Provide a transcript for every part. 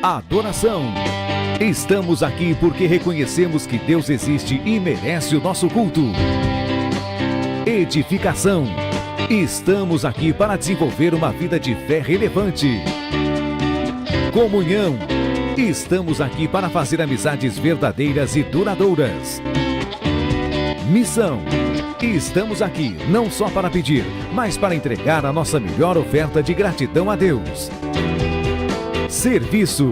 Adoração. Estamos aqui porque reconhecemos que Deus existe e merece o nosso culto. Edificação. Estamos aqui para desenvolver uma vida de fé relevante. Comunhão. Estamos aqui para fazer amizades verdadeiras e duradouras. Missão. Estamos aqui não só para pedir, mas para entregar a nossa melhor oferta de gratidão a Deus. Serviço.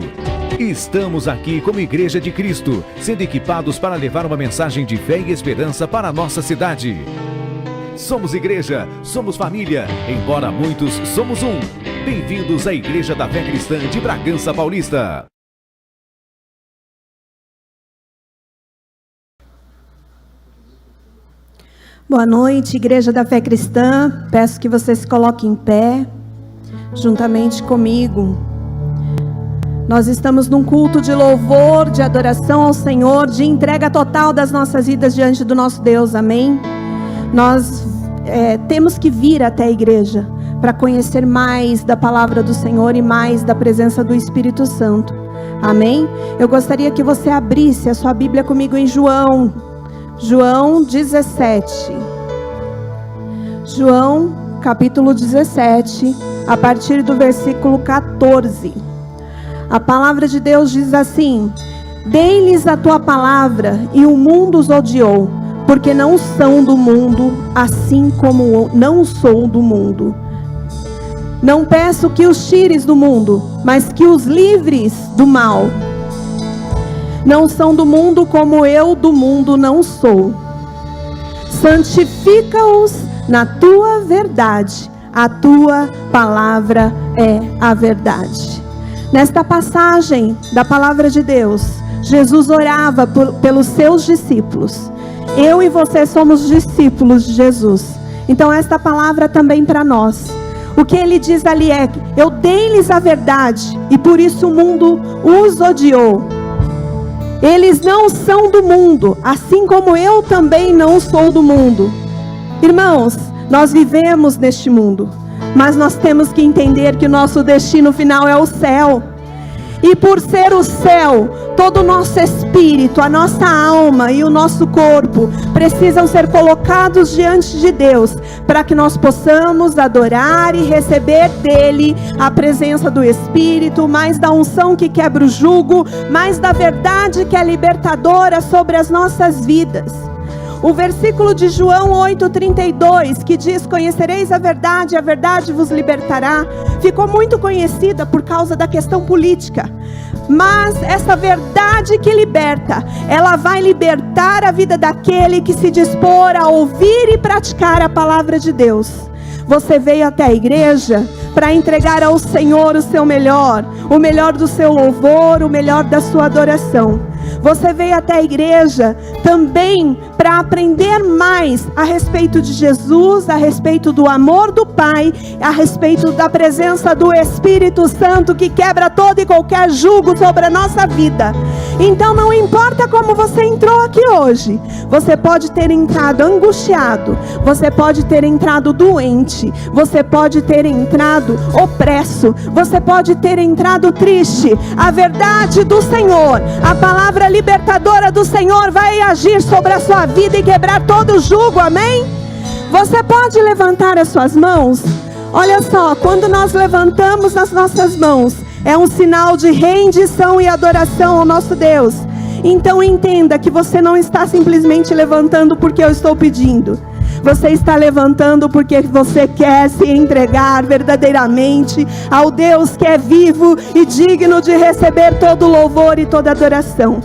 Estamos aqui como Igreja de Cristo, sendo equipados para levar uma mensagem de fé e esperança para a nossa cidade. Somos igreja, somos família, embora muitos somos um. Bem-vindos à Igreja da Fé Cristã de Bragança Paulista. Boa noite, Igreja da Fé Cristã. Peço que você se coloque em pé, juntamente comigo. Nós estamos num culto de louvor, de adoração ao Senhor, de entrega total das nossas vidas diante do nosso Deus, amém? Nós temos que vir até a igreja para conhecer mais da palavra do Senhor e mais da presença do Espírito Santo, amém? Eu gostaria que você abrisse a sua Bíblia comigo em João 17. João, capítulo 17, a partir do versículo 14. A palavra de Deus diz assim: dei-lhes a tua palavra e o mundo os odiou, porque não são do mundo, assim como eu não sou do mundo. Não peço que os tires do mundo, mas que os livres do mal. Não são do mundo como eu do mundo não sou. Santifica-os na tua verdade. A tua palavra é a verdade. Nesta passagem da palavra de Deus, Jesus orava pelos seus discípulos. Eu e você somos discípulos de Jesus. Então esta palavra também para nós. O que ele diz ali é: eu dei-lhes a verdade e por isso o mundo os odiou. Eles não são do mundo, assim como eu também não sou do mundo. Irmãos, nós vivemos neste mundo, mas nós temos que entender que o nosso destino final é o céu. E por ser o céu, todo o nosso espírito, a nossa alma e o nosso corpo precisam ser colocados diante de Deus, para que nós possamos adorar e receber dele a presença do Espírito, mais da unção que quebra o jugo, mais da verdade que é libertadora sobre as nossas vidas. O versículo de João 8,32, que diz: conhecereis a verdade vos libertará, ficou muito conhecida por causa da questão política. Mas essa verdade que liberta, ela vai libertar a vida daquele que se dispor a ouvir e praticar a palavra de Deus. Você veio até a igreja para entregar ao Senhor o seu melhor, o melhor do seu louvor, o melhor da sua adoração. Você veio até a igreja também para aprender mais a respeito de Jesus, a respeito do amor do Pai, a respeito da presença do Espírito Santo que quebra todo e qualquer jugo sobre a nossa vida. Então não importa como você entrou aqui hoje, você pode ter entrado angustiado, você pode ter entrado doente, você pode ter entrado opresso, você pode ter entrado triste. A verdade do Senhor, a palavra libertadora do Senhor vai agir sobre a sua vida e quebrar todo o jugo, amém? Você pode levantar as suas mãos. Olha só, quando nós levantamos as nossas mãos, é um sinal de rendição e adoração ao nosso Deus. Então entenda que você não está simplesmente levantando porque eu estou pedindo. Você está levantando porque você quer se entregar verdadeiramente ao Deus que é vivo e digno de receber todo louvor e toda adoração.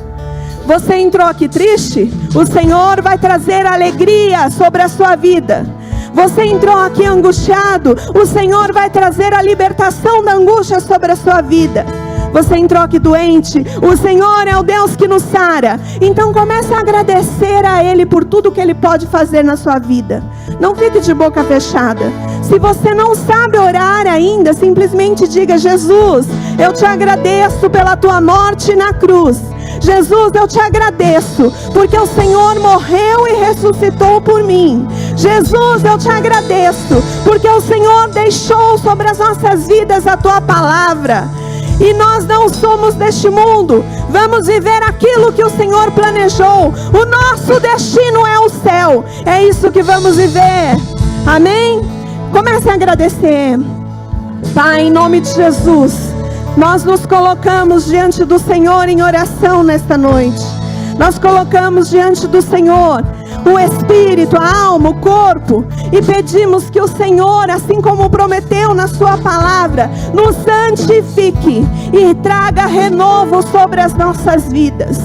Você entrou aqui triste? O Senhor vai trazer alegria sobre a sua vida. Você entrou aqui angustiado? O Senhor vai trazer a libertação da angústia sobre a sua vida. Você entrou aqui doente? O Senhor é o Deus que nos sara. Então comece a agradecer a Ele por tudo que Ele pode fazer na sua vida. Não fique de boca fechada. Se você não sabe orar ainda, simplesmente diga: Jesus, eu te agradeço pela tua morte na cruz. Jesus, eu te agradeço porque o Senhor morreu e ressuscitou por mim. Jesus, eu te agradeço porque o Senhor deixou sobre as nossas vidas a tua palavra. E nós não somos deste mundo. Vamos viver aquilo que o Senhor planejou. O nosso destino é o céu. É isso que vamos viver. Amém? Comece a agradecer. Pai, em nome de Jesus, nós nos colocamos diante do Senhor em oração nesta noite. Nós colocamos diante do Senhor o espírito, a alma, o corpo, e pedimos que o Senhor, assim como prometeu na sua palavra, nos santifique e traga renovo sobre as nossas vidas.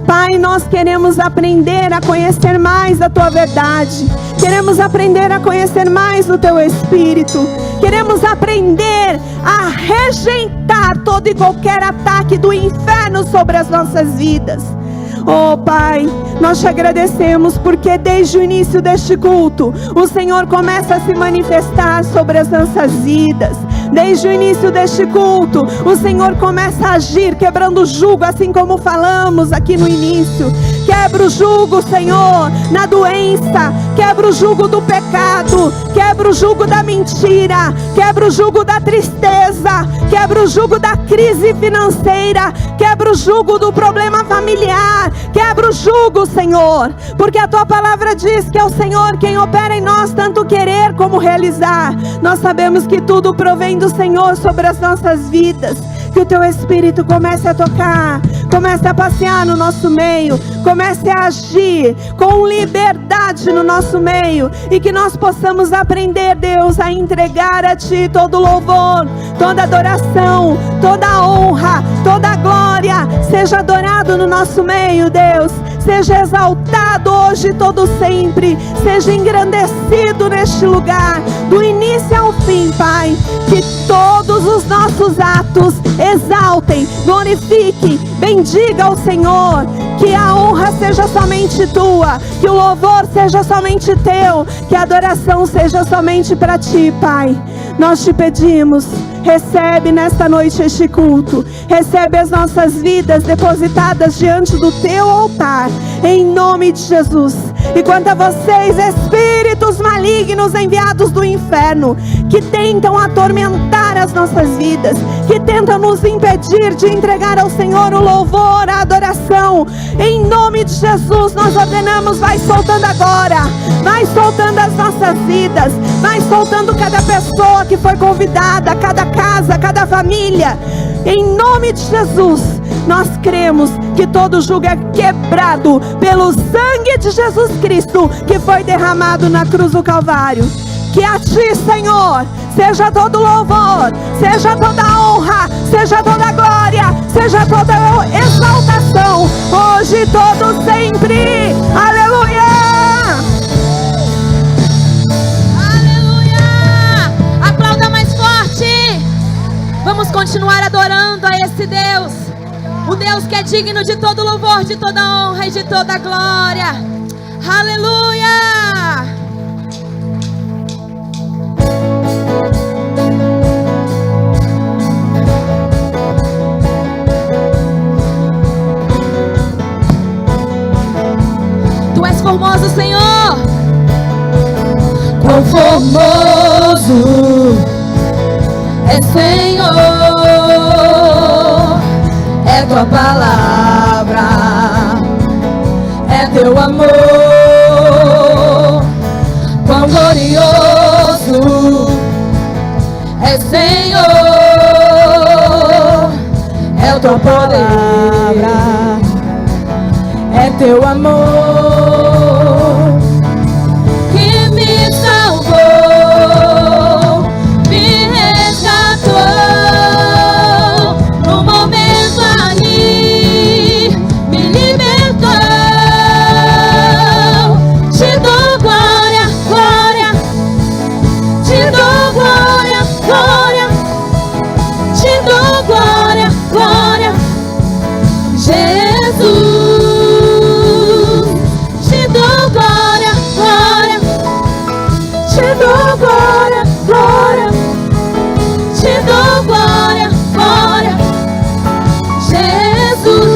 Pai, nós queremos aprender a conhecer mais a tua verdade. Queremos aprender a conhecer mais o teu Espírito. Queremos aprender a rejeitar todo e qualquer ataque do inferno sobre as nossas vidas. Oh Pai, nós te agradecemos porque desde o início deste culto o Senhor começa a se manifestar sobre as nossas vidas. Desde o início deste culto o Senhor começa a agir, quebrando o jugo, assim como falamos aqui no início. Quebra o jugo, Senhor, na doença. Quebra o jugo do pecado. Quebra o jugo da mentira. Quebra o jugo da tristeza. Quebra o jugo da crise financeira. Quebra o jugo do problema familiar. Quebra o jugo, Senhor, porque a tua palavra diz que é o Senhor quem opera em nós tanto querer como realizar. Nós sabemos que tudo provém do Senhor sobre as nossas vidas. Que o teu Espírito comece a tocar, comece a passear no nosso meio, comece a agir com liberdade no nosso meio, e que nós possamos aprender, Deus, a entregar a Ti todo louvor, toda adoração, toda honra, toda glória. Seja adorado no nosso meio, Deus. Seja exaltado hoje e todo sempre. Seja engrandecido neste lugar, do início ao fim, Pai. Que todos os nossos atos exaltem, glorifiquem, bendiga o Senhor. Que a honra seja somente tua, que o louvor seja somente teu, que a adoração seja somente para Ti, Pai. Nós te pedimos, recebe nesta noite este culto, recebe as nossas vidas depositadas diante do teu altar, em nome de Jesus. E quanto a vocês, espíritos malignos enviados do inferno, que tentam atormentar as nossas vidas, que tentam nos impedir de entregar ao Senhor o louvor, a adoração, em nome de Jesus, nós ordenamos, vai soltando agora, vai soltando as nossas vidas, vai soltando cada pessoa que foi convidada, cada casa, cada família, em nome de Jesus. Nós cremos que todo jugo é quebrado pelo sangue de Jesus Cristo, que foi derramado na cruz do Calvário. Que a Ti, Senhor, seja todo louvor, seja toda honra, seja toda glória, seja toda exaltação, hoje e todo sempre. Aleluia! Aleluia! Aplauda mais forte! Vamos continuar adorando a esse Deus, o Deus que é digno de todo louvor, de toda honra e de toda glória. Aleluia! Tu és formoso, Senhor. Quão formoso é, Senhor, é Tua palavra, é Teu amor. Quão glorioso é, Senhor, é o Tua palavra, é Teu amor.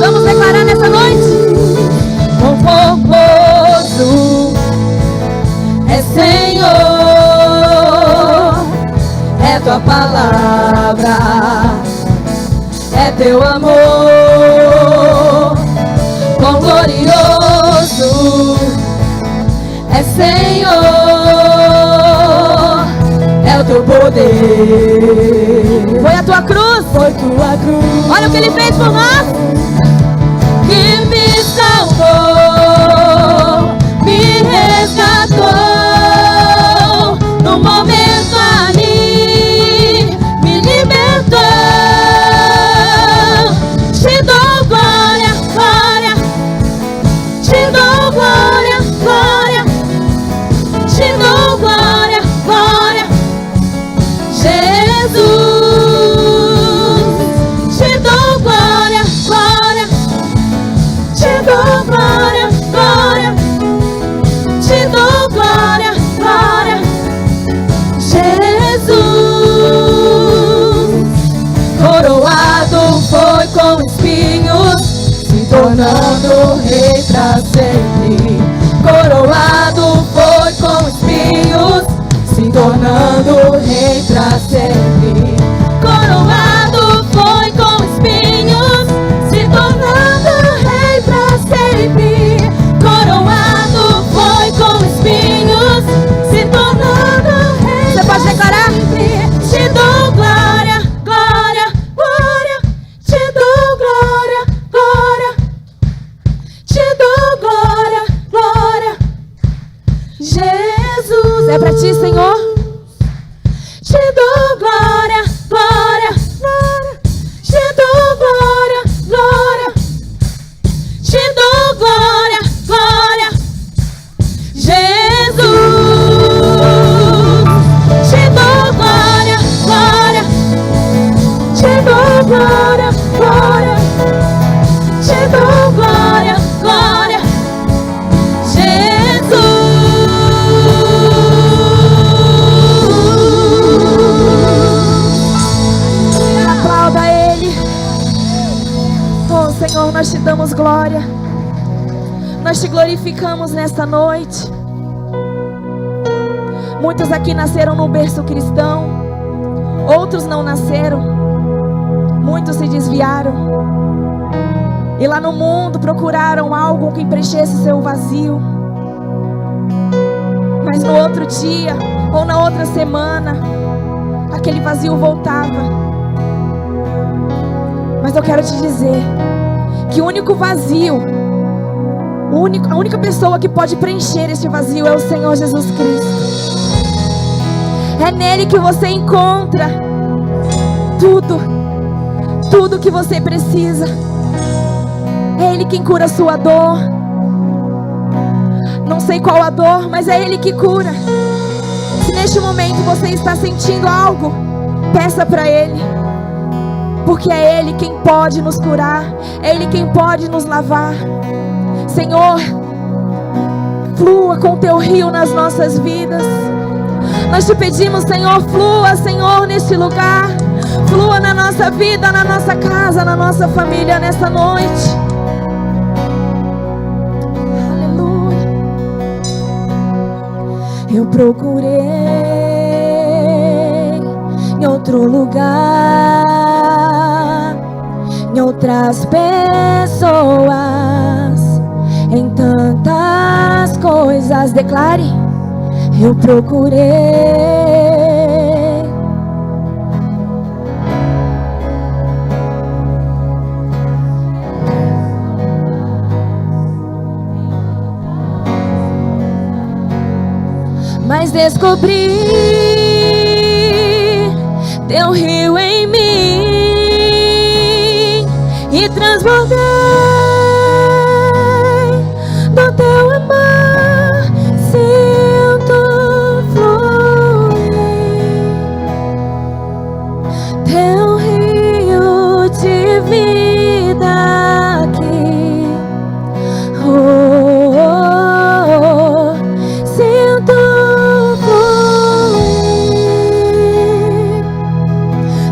Vamos declarar nessa noite. Quão formoso é, Senhor, é Tua palavra, é teu amor, quão glorioso é, Senhor, é o teu poder. Foi a tua cruz. Foi tua cruz. Olha o que ele fez por nós. Que me salvou, me resgatou, no momento ali, me libertou. Te dou glória, glória, te dou glória, glória, te dou glória, glória, Jesus. Te dou glória, glória, te dou glória, glória, te dou glória, glória, Jesus. Coroado foi com espinhos, se tornando rei pra sempre. Coroado foi com espinhos, se tornando rei pra sempre. Coroado foi com espinhos, se tornando rei pra sempre. Coroado foi com espinhos, se tornando rei. Você pode declarar? Te dou glória, glória, glória. Te dou glória, glória. Te dou glória, glória. Jesus. É pra ti, Senhor. Te dou glória, glória, glória. Te dou glória, glória. Te dou glória, glória. Jesus. Te dou glória, glória. Te dou glória, glória. Te dou glória, glória. Aplauda Ele. Oh, Senhor, nós te damos glória. Nós te glorificamos nesta noite. Muitos aqui nasceram no berço cristão, outros não nasceram. Muitos se desviaram e lá no mundo procuraram algo que preenchesse seu vazio. Mas no outro dia ou na outra semana, aquele vazio voltava. Mas eu quero te dizer que o único vazio, a única pessoa que pode preencher este vazio é o Senhor Jesus Cristo. É nele que você encontra tudo que você precisa. É Ele quem cura a sua dor. Não sei qual a dor, mas é Ele que cura. Se neste momento você está sentindo algo, peça para Ele, porque é Ele quem pode nos curar, é Ele quem pode nos lavar. Senhor, flua com teu rio nas nossas vidas. Nós te pedimos, Senhor, flua, Senhor, neste lugar. Flua na nossa vida, na nossa casa, na nossa família nesta noite. Aleluia. Eu procurei em outro lugar, em outras pessoas, em tantas coisas. Declare. Eu procurei mas descobri teu rio em mim e transbordei do teu amor, sinto fluir teu rio de vida aqui. Oh, oh, oh. Sinto fluir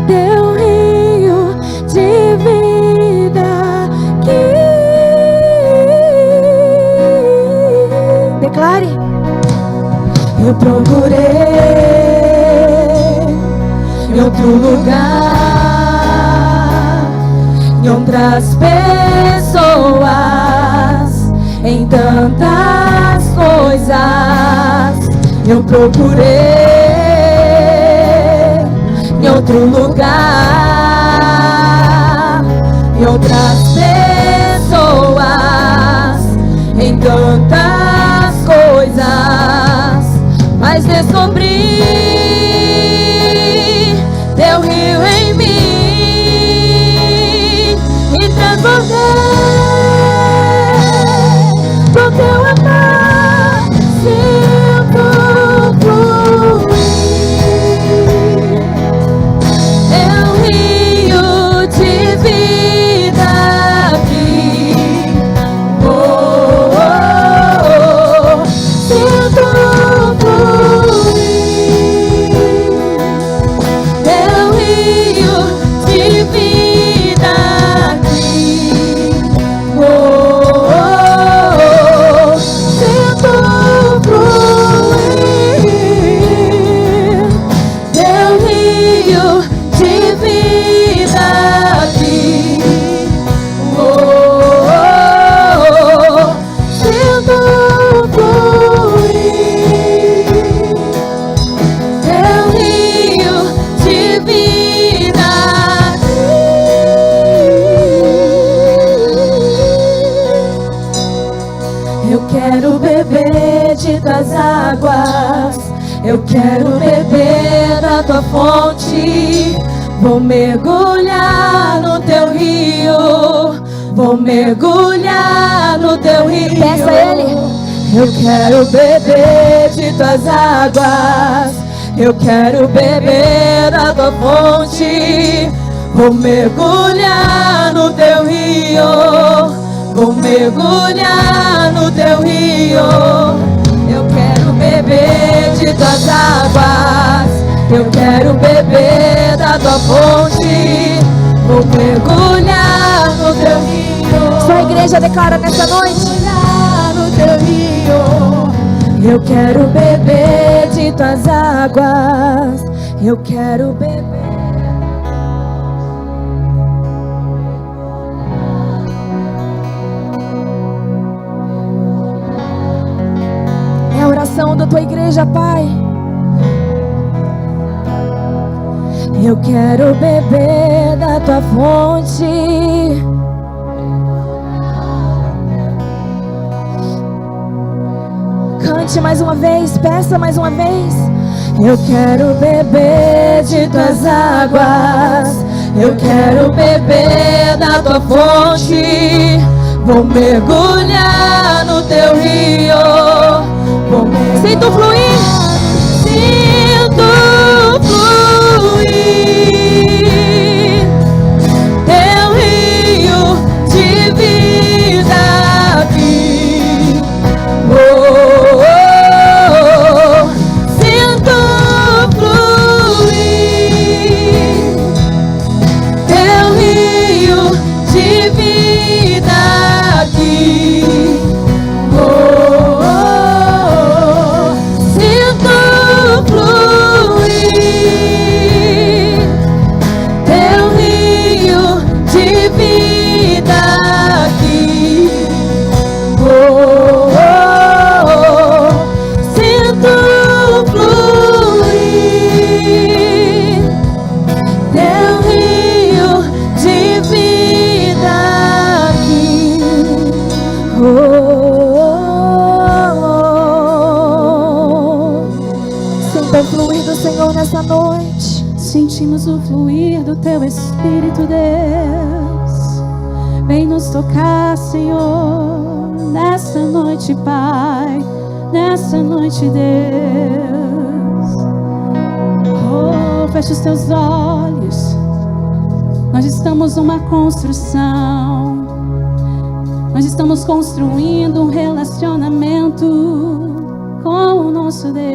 teu rio de vida aqui. Declare. Eu procurei em outro lugar, outras pessoas, em tantas coisas. Eu procurei em outro lugar, em outras pessoas, em tantas coisas, mas descobri teu rio em mim e transbordei com teu amor, sinto fluir. Teu rio de vida aqui, oh, oh, oh, sinto fluir. Teu rio de vida aqui, oh, oh, oh, sinto fluir. Teu rio de vida aqui, oh, oh, oh, sinto fluir. Teu rio de vida aqui. Eu quero beber de tuas águas, eu quero beber da tua fonte. Vou mergulhar no teu rio, vou mergulhar no teu rio. Peça a Ele. Eu quero beber de tuas águas, eu quero beber da tua fonte. Vou mergulhar no teu rio, vou mergulhar no teu rio. Eu quero beber de tuas águas, eu quero beber da tua fonte. Vou mergulhar no teu rio. Sua igreja declara nessa noite. Mergulhar no teu rio. Eu quero beber de tuas águas, eu quero beber. É a oração da tua igreja, Pai. Eu quero beber da tua fonte. Cante mais uma vez, peça mais uma vez. Eu quero beber de tuas águas, eu quero beber da tua fonte. Vou mergulhar no teu rio, vou mergulhar. Sinto fluir. Sinto fluir. Teu rio de vida aqui, oh, oh, oh, sinto fluir. Teu rio de vida aqui, oh, oh, oh, sinto fluir. Teu rio de vida aqui, oh, oh, oh, sinto fluir. Teu rio de vida aqui, oh, oh, oh. Sinta o fluir do Senhor nessa noite. Sentimos o fluir do teu Espírito, Deus. Vem nos tocar, Senhor, nessa noite, Pai, nessa noite, Deus. Oh, fecha os teus olhos. Nós estamos numa construção. Nós estamos construindo um relacionamento com o nosso Deus.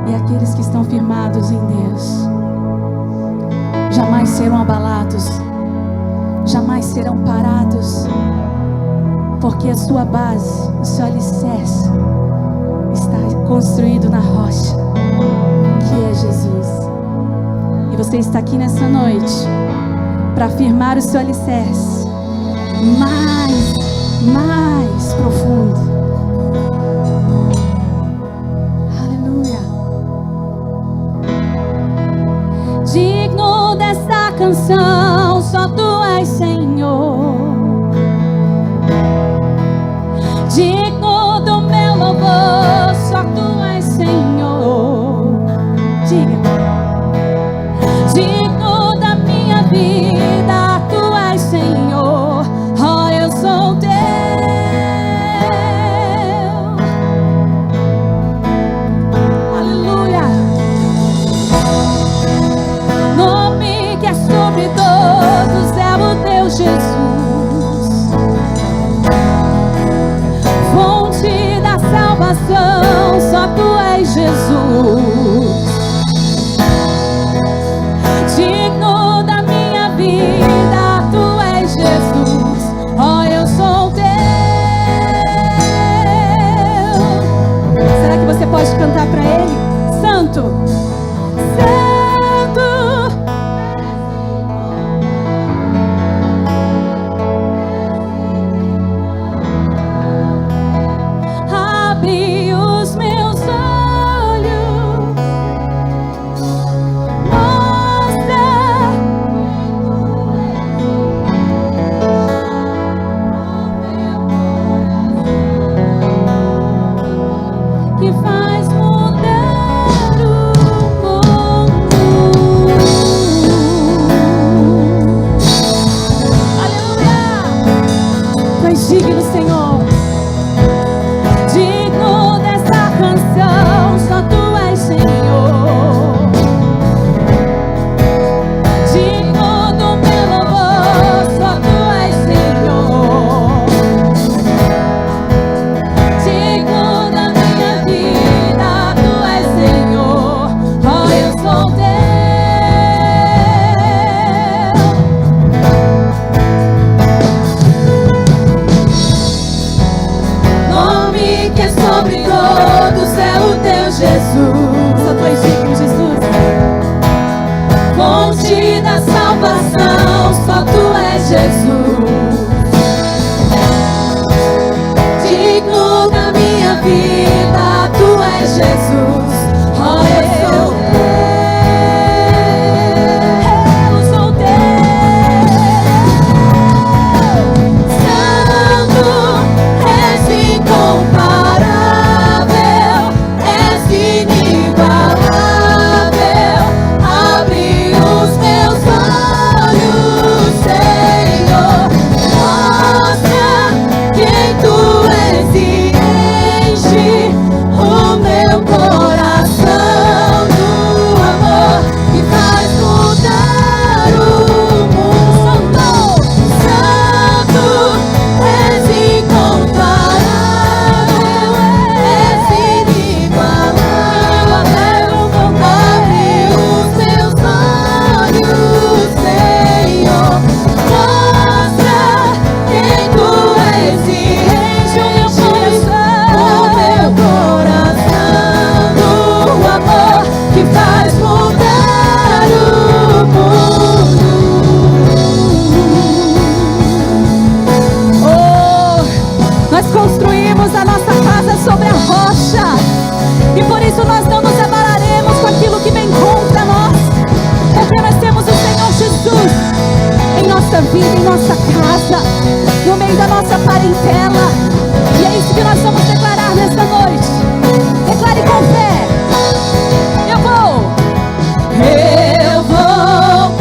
E aqueles que estão firmados em Deus jamais serão abalados, jamais serão parados, porque a sua base, o seu alicerce está construído na rocha, que é Jesus. E você está aqui nessa noite para firmar o seu alicerce mais profundo. Aleluia. Digno dessa canção, só tu és, Senhor. Digno do meu louvor, só tu és, Senhor. Diga. Digno da minha vida, tu és, Senhor. Oh, eu sou teu. Aleluia. Nome que é sobre todos é o teu Jesus. Fonte da salvação, só tu és, Jesus. Digno da minha vida, tu és, Jesus. Oh, eu sou teu. Será que você pode cantar para Ele? Santo, Santo. Abre os meus olhos, mostra que faz mudar o mundo. Aleluia! Tu és digno, Senhor. Digno dessa canção, só tu és, Senhor. Digno do meu louvor, só tu és, Senhor. Digno da minha vida, tu és, Senhor. Oh, eu sou teu. Nome que é sobre todos é o teu Jesus. Só tu és digno, Jesus. Fonte da salvação, só tu és, Jesus. Digno da minha vida, tu és, Jesus. Oh, eu sou teu. Santo, és incomparável, és inigualável. Abre os meus olhos, Senhor. Mostra quem tu és e enche o meu coração do amor que faz mudar o mundo. Santo, és incomparável, és inigualável. Abre os meus olhos, Senhor. Mostra quem tu és e enche o meu coração do amor que faz mudar o mundo. Oh, nós construímos a nossa casa sobre a rocha e por isso nós não nos abalaremos com aquilo que vem contra nós, porque nós temos o Senhor Jesus em nossa vida, em nossa casa, no meio da nossa parentela. E é isso que nós vamos declarar nesta noite. Declare com fé. Eu vou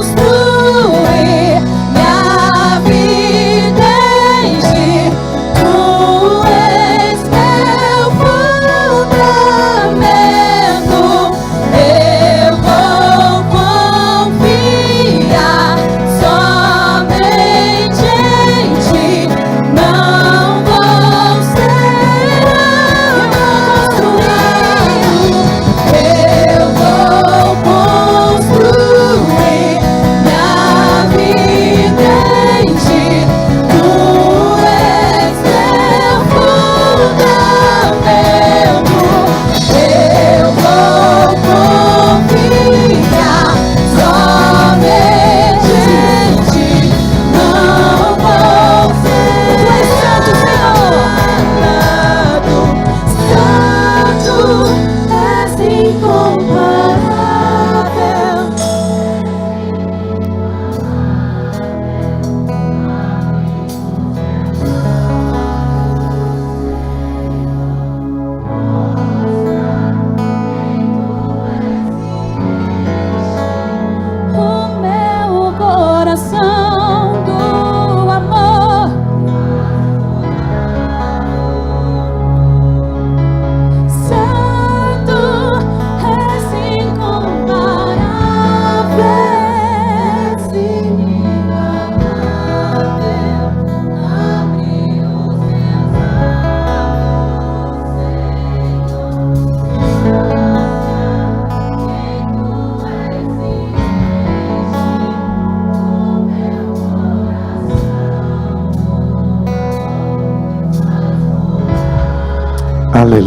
construir minha vida em ti. Tu és meu fundamento. Eu vou confiar somente em ti. Não vou ser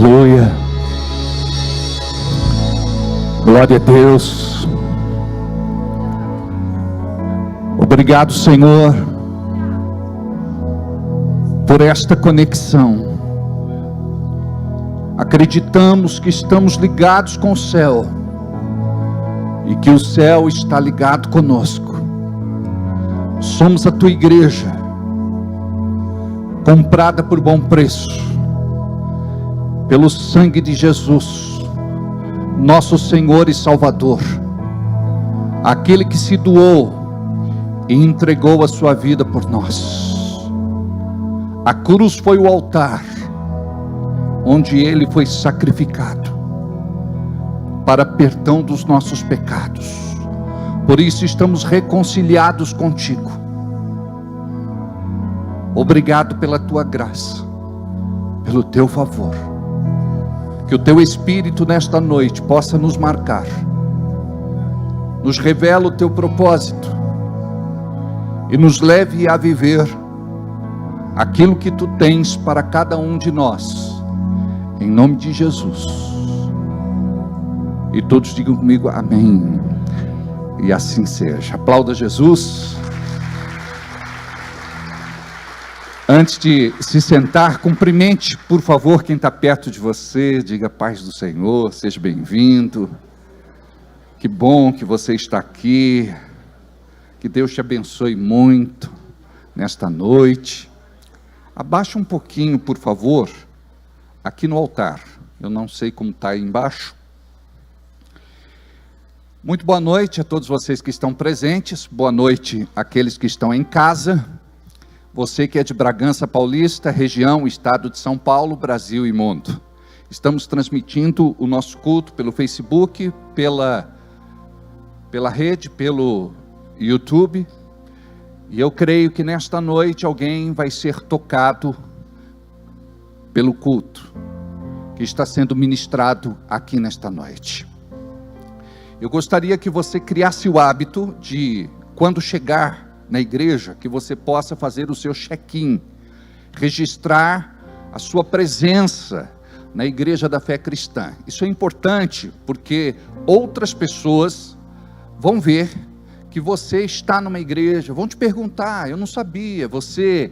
Aleluia. Glória a Deus. Obrigado, Senhor, por esta conexão. Acreditamos que estamos ligados com o céu e que o céu está ligado conosco. Somos a tua igreja, comprada por bom preço, pelo sangue de Jesus, nosso Senhor e Salvador, aquele que se doou e entregou a sua vida por nós. A cruz foi o altar onde ele foi sacrificado para perdão dos nossos pecados. Por isso estamos reconciliados contigo. Obrigado pela tua graça, pelo teu favor. Que o teu Espírito nesta noite possa nos marcar, nos revela o teu propósito e nos leve a viver aquilo que tu tens para cada um de nós, em nome de Jesus. E todos digam comigo amém, e assim seja. Aplauda Jesus. Antes de se sentar, cumprimente, por favor, quem está perto de você. Diga: paz do Senhor, seja bem-vindo. Que bom que você está aqui. Que Deus te abençoe muito nesta noite. Abaixa um pouquinho, por favor, aqui no altar. Eu não sei como está aí embaixo. Muito boa noite a todos vocês que estão presentes. Boa noite àqueles que estão em casa. Você que é de Bragança Paulista, região, estado de São Paulo, Brasil e mundo. Estamos transmitindo o nosso culto pelo Facebook, pela rede, pelo YouTube. E eu creio que nesta noite alguém vai ser tocado pelo culto que está sendo ministrado aqui nesta noite. Eu gostaria que você criasse o hábito de, quando chegar na igreja, que você possa fazer o seu check-in, registrar a sua presença na igreja da fé cristã. Isso é importante porque outras pessoas vão ver que você está numa igreja, vão te perguntar: eu não sabia, você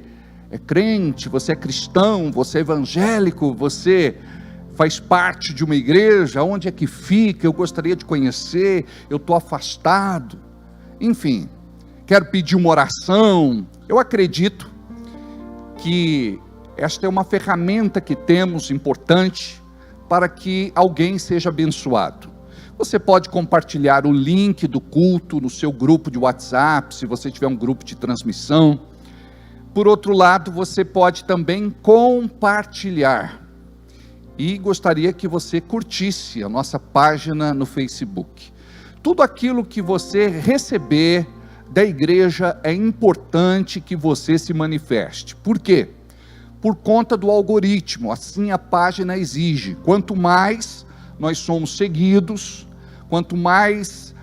é crente, você é cristão, você é evangélico, você faz parte de uma igreja, onde é que fica? Eu gostaria de conhecer, eu estou afastado. Enfim, quero pedir uma oração. Eu acredito que esta é uma ferramenta que temos importante para que alguém seja abençoado. Você pode compartilhar o link do culto no seu grupo de WhatsApp, se você tiver um grupo de transmissão. Por outro lado, você pode também compartilhar. E gostaria que você curtisse a nossa página no Facebook. Tudo aquilo que você receber da igreja é importante que você se manifeste. Por quê? Por conta do algoritmo, assim a página exige. Quanto mais nós somos seguidos, quanto mais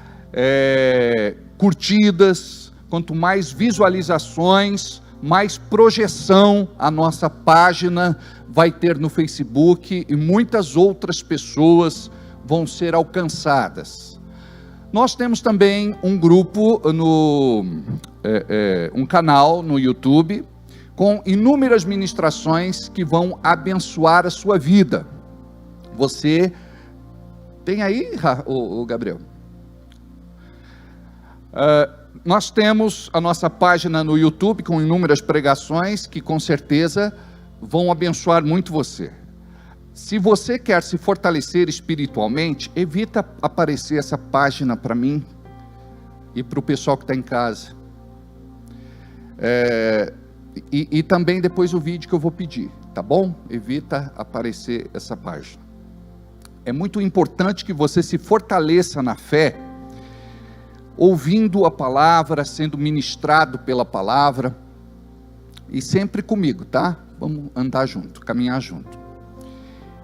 curtidas, quanto mais visualizações, mais projeção a nossa página vai ter no Facebook e muitas outras pessoas vão ser alcançadas. Nós temos também um grupo, um canal no YouTube, com inúmeras ministrações que vão abençoar a sua vida. Você tem aí, o Gabriel? Nós temos a nossa página no YouTube com inúmeras pregações que com certeza vão abençoar muito você. Se você quer se fortalecer espiritualmente, evita aparecer essa página para mim e para o pessoal que está em casa. E também depois o vídeo que eu vou pedir, tá bom? Evita aparecer essa página. É muito importante que você se fortaleça na fé, ouvindo a palavra, sendo ministrado pela palavra, e sempre comigo, tá? Vamos andar junto, caminhar junto.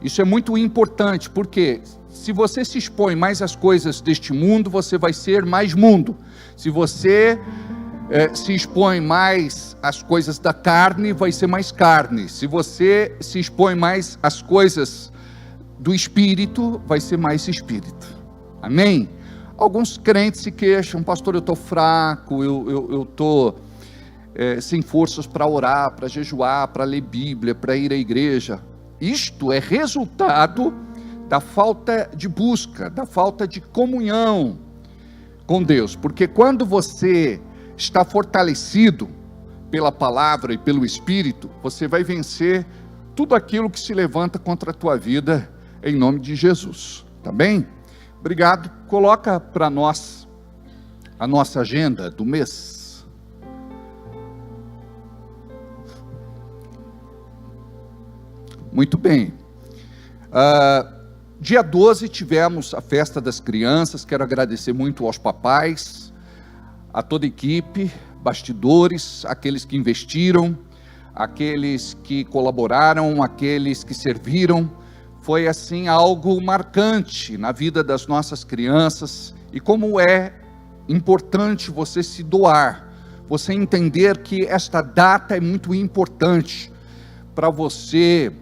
Isso é muito importante, porque se você se expõe mais às coisas deste mundo, você vai ser mais mundo. Se você se expõe mais às coisas da carne, vai ser mais carne. Se você se expõe mais às coisas do espírito vai ser mais espírito. Amém? Alguns crentes se queixam: pastor, eu estou fraco, eu estou sem forças para orar, para jejuar, para ler Bíblia, para ir à igreja. Isto é resultado da falta de busca, da falta de comunhão com Deus. Porque quando você está fortalecido pela palavra e pelo Espírito, você vai vencer tudo aquilo que se levanta contra a tua vida, em nome de Jesus. Tá bem? Obrigado. Coloca para nós a nossa agenda do mês. Muito bem. Dia 12 tivemos a festa das crianças. Quero agradecer muito aos papais, a toda a equipe, bastidores, aqueles que investiram, aqueles que colaboraram, aqueles que serviram. Foi assim algo marcante na vida das nossas crianças. E como é importante você se doar, você entender que esta data é muito importante para você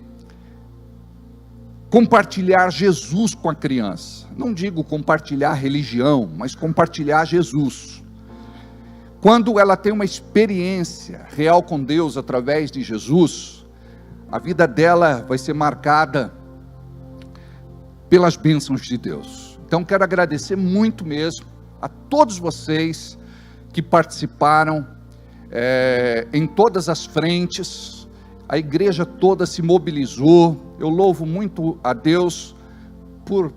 compartilhar Jesus com a criança. Não digo compartilhar religião, mas compartilhar Jesus. Quando ela tem uma experiência real com Deus através de Jesus, a vida dela vai ser marcada pelas bênçãos de Deus. Então quero agradecer muito mesmo a todos vocês que participaram em todas as frentes. A igreja toda se mobilizou. Eu louvo muito a Deus por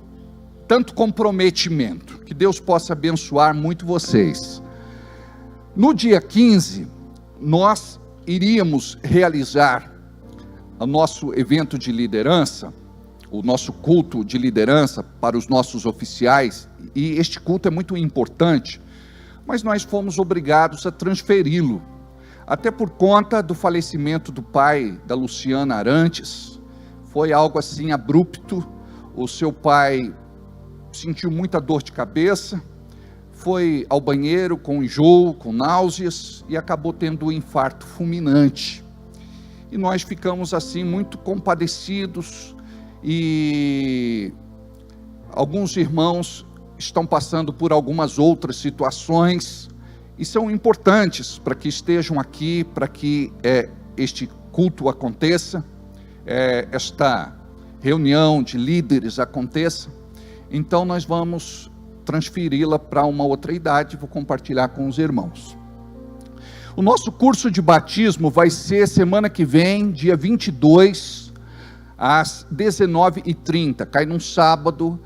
tanto comprometimento. Que Deus possa abençoar muito vocês. No dia 15, nós iríamos realizar o nosso evento de liderança, o nosso culto de liderança para os nossos oficiais, e este culto é muito importante, mas nós fomos obrigados a transferi-lo, até por conta do falecimento do pai da Luciana Arantes. Foi algo assim abrupto. O seu pai sentiu muita dor de cabeça, foi ao banheiro com enjoo, com náuseas, e acabou tendo um infarto fulminante. E nós ficamos assim muito compadecidos, e alguns irmãos estão passando por algumas outras situações, e são importantes para que estejam aqui, para que este culto aconteça, esta reunião de líderes aconteça. Então nós vamos transferi-la para uma outra idade. Vou compartilhar com os irmãos. O nosso curso de batismo vai ser semana que vem, dia 22, às 19h30, cai num sábado.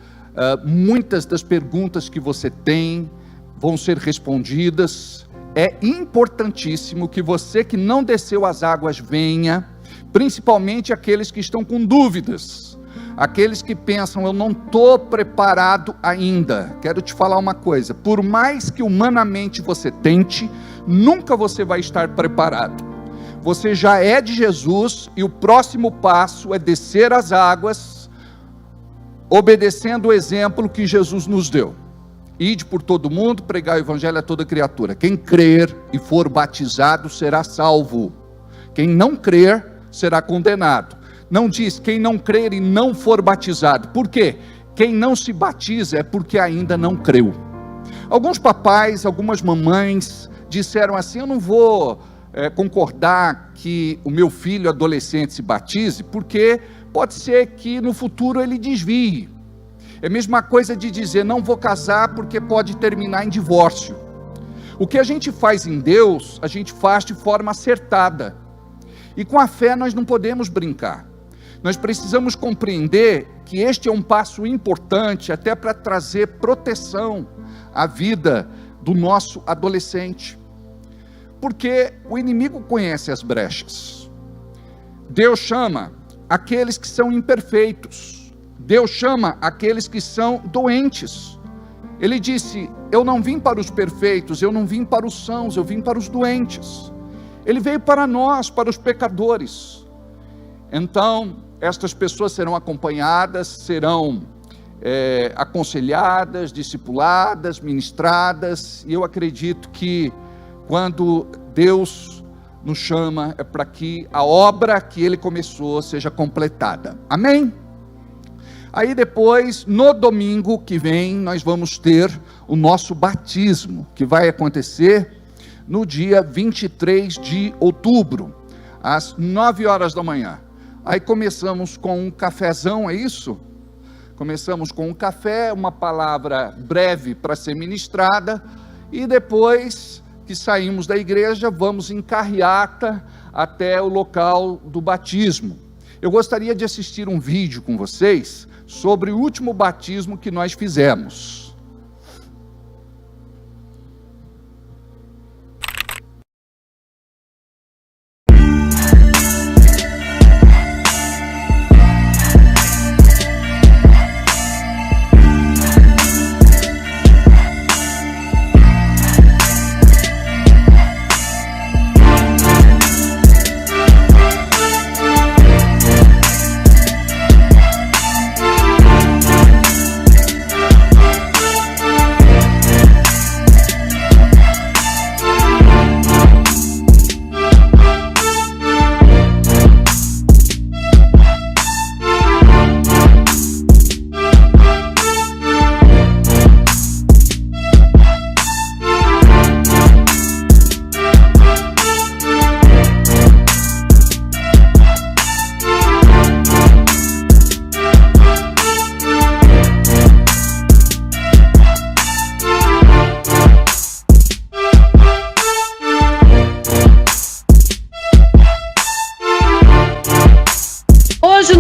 Muitas das perguntas que você tem vão ser respondidas. É importantíssimo que você que não desceu as águas venha, principalmente aqueles que estão com dúvidas, aqueles que pensam: eu não estou preparado ainda. Quero te falar uma coisa: por mais que humanamente você tente, nunca você vai estar preparado. Você já é de Jesus, e o próximo passo é descer as águas, obedecendo o exemplo que Jesus nos deu. Ide por todo mundo, pregar o evangelho a toda criatura. Quem crer e for batizado será salvo. Quem não crer será condenado. Não diz quem não crer e não for batizado. Por quê? Quem não se batiza é porque ainda não creu. Alguns papais, algumas mamães disseram assim: eu não vou concordar que o meu filho adolescente se batize, porque pode ser que no futuro ele desvie. É a mesma coisa de dizer: não vou casar porque pode terminar em divórcio. O que a gente faz em Deus, a gente faz de forma acertada. E com a fé nós não podemos brincar. Nós precisamos compreender que este é um passo importante até para trazer proteção à vida do nosso adolescente. Porque o inimigo conhece as brechas. Deus chama aqueles que são imperfeitos. Deus chama aqueles que são doentes. Ele disse: eu não vim para os perfeitos, eu não vim para os sãos, eu vim para os doentes. Ele veio para nós, para os pecadores. Então, estas pessoas serão acompanhadas, serão aconselhadas, discipuladas, ministradas, e eu acredito que quando Deus nos chama, é para que a obra que Ele começou seja completada. Amém? Aí depois, no domingo que vem, nós vamos ter o nosso batismo, que vai acontecer no dia 23 de outubro, às 9 horas da manhã. Aí começamos com um cafezão, é isso? Começamos com um café, uma palavra breve para ser ministrada, e depois que saímos da igreja, vamos em carreata até o local do batismo. Eu gostaria de assistir um vídeo com vocês sobre o último batismo que nós fizemos.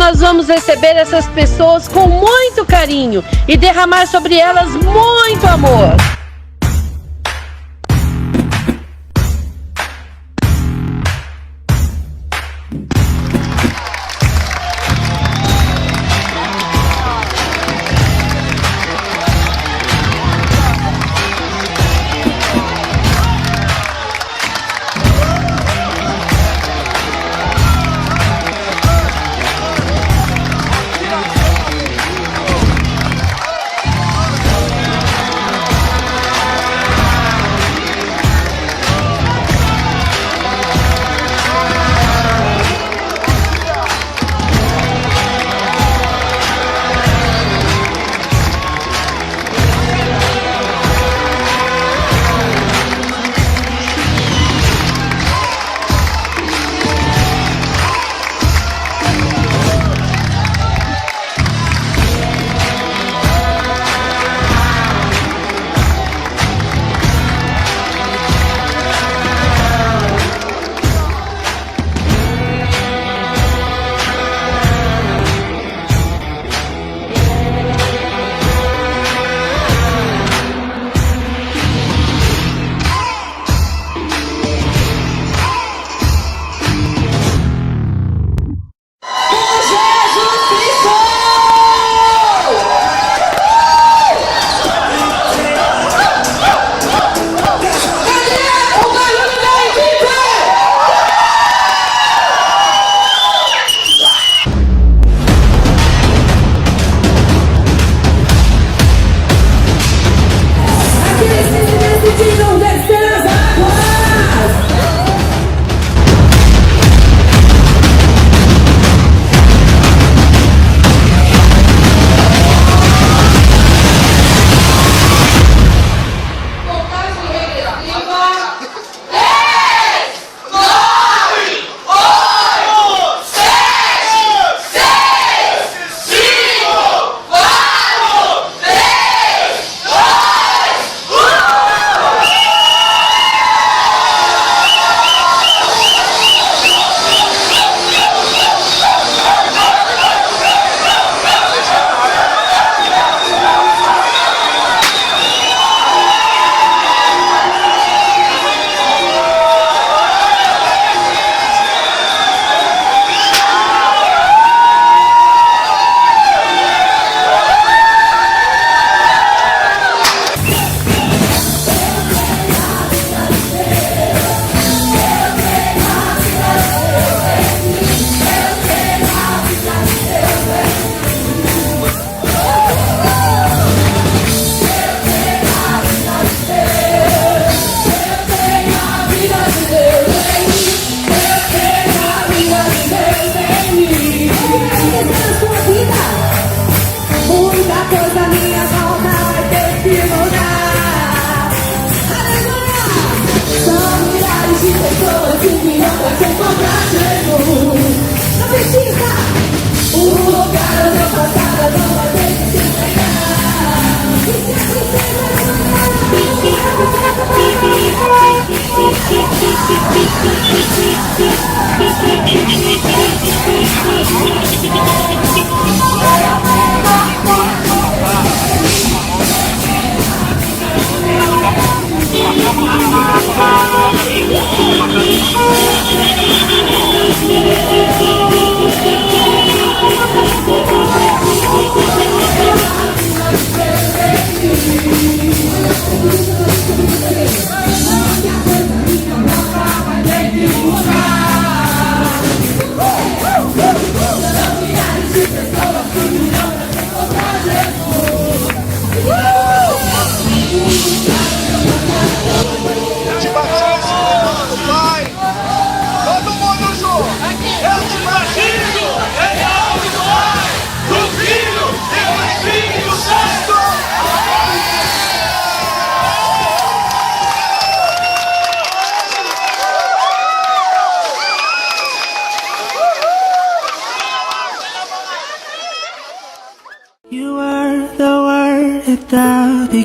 Nós vamos receber essas pessoas com muito carinho e derramar sobre elas muito amor.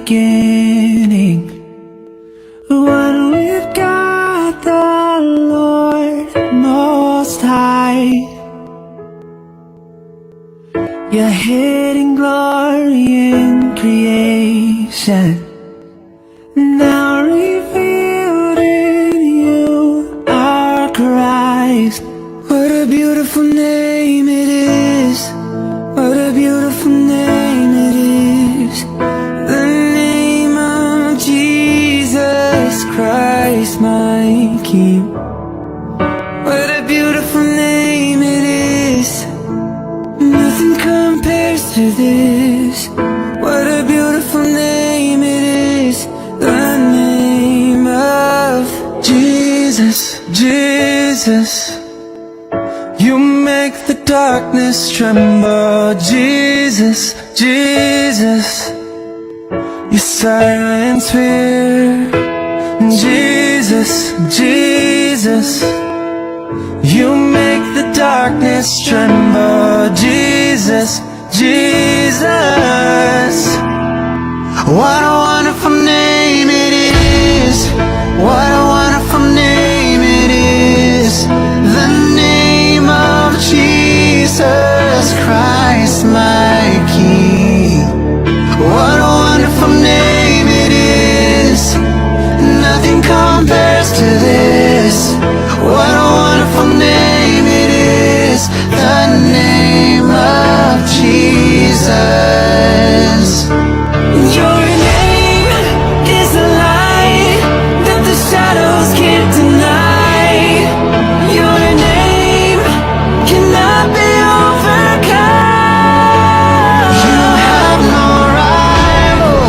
beginning. One with God the Lord Most High. Your hidden glory in creation, now revealed in you, our Christ. What a beautiful name it is. What a beautiful name it is. The name of Jesus Christ, my King. What a beautiful name it is. Nothing compares to this. What a beautiful name it is. The name of Jesus, Jesus. You make the darkness tremble. Jesus, Jesus. You silence fear. Jesus, Jesus. You make the darkness tremble. Jesus, Jesus. What a wonderful name it is. What a wonderful name it is. The name of Jesus Christ, my King. What a wonderful name it is. Nothing compares to this. What a wonderful name it is. The name of Jesus. Your name is the light that the shadows can't deny. Your name cannot be overcome. You have no rival.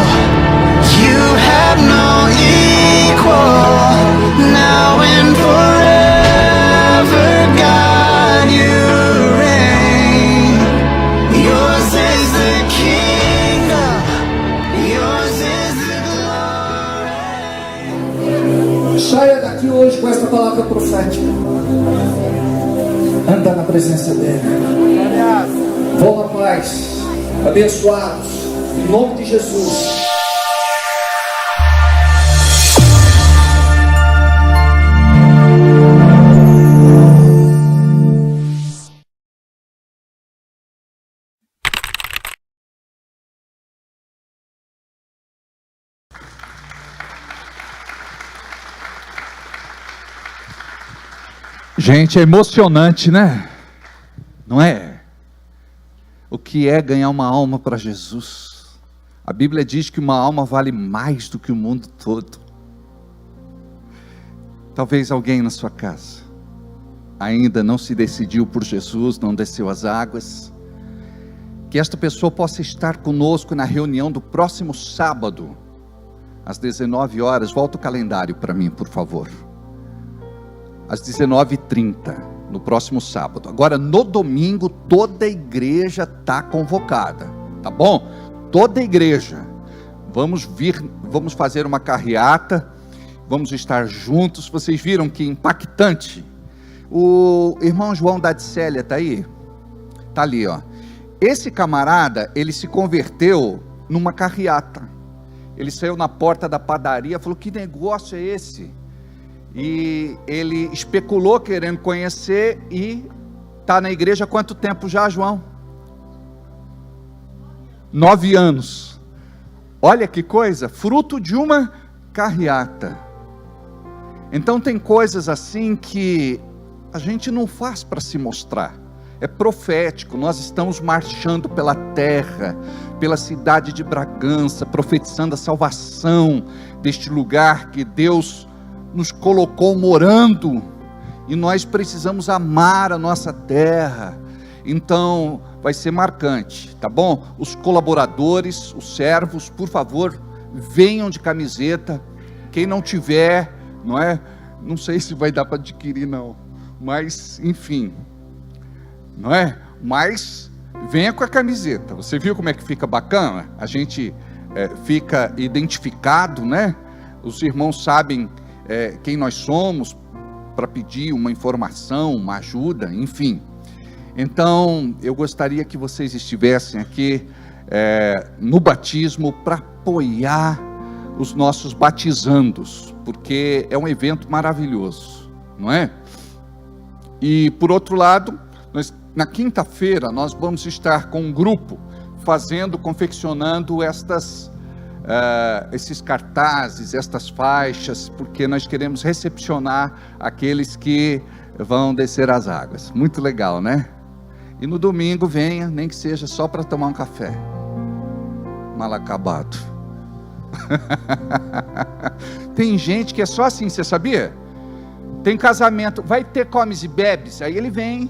You have no equal. Now and forever, God, you reign. Yours is the kingdom. Yours is the glory. Saia daqui hoje com esta palavra profética. Anda na presença dele. Vão na paz, abençoados, em nome de Jesus. Gente, é emocionante, né? Não é? O que é ganhar uma alma para Jesus? A Bíblia diz que uma alma vale mais do que o mundo todo. Talvez alguém na sua casa ainda não se decidiu por Jesus, não desceu as águas. Que esta pessoa possa estar conosco na reunião do próximo sábado, às 19 horas. Volta o calendário para mim, por favor. Às 19h30, no próximo sábado. Agora, no domingo, toda a igreja está convocada, tá bom? Toda a igreja. Vamos fazer uma carreata, vamos estar juntos. Vocês viram que impactante? O irmão João da Adicélia está aí? Está ali, ó. Esse camarada, ele se converteu numa carreata. Ele saiu na porta da padaria, falou: que negócio é esse? E ele especulou querendo conhecer e está na igreja há quanto tempo já, João? 9 anos. Olha que coisa, fruto de uma carreata. Então tem coisas assim que a gente não faz para se mostrar. É profético. Nós estamos marchando pela terra, pela cidade de Bragança, profetizando a salvação deste lugar que Deus nos colocou morando, e nós precisamos amar a nossa terra. Então vai ser marcante, tá bom? Os colaboradores, os servos, por favor, venham de camiseta. Quem não tiver, não é? Não sei se vai dar para adquirir não, mas enfim, não é? Mas venha com a camiseta. Você viu como é que fica bacana? A gente fica identificado, né? Os irmãos sabem quem nós somos, para pedir uma informação, uma ajuda, enfim. Então eu gostaria que vocês estivessem aqui no batismo para apoiar os nossos batizandos, porque é um evento maravilhoso, não é? E por outro lado, na quinta-feira nós vamos estar com um grupo confeccionando esses cartazes, estas faixas, porque nós queremos recepcionar aqueles que vão descer as águas. Muito legal, né? E no domingo venha, nem que seja só para tomar um café. Mal acabado. Tem gente que é só assim, você sabia? Tem casamento, vai ter comes e bebes, aí ele vem.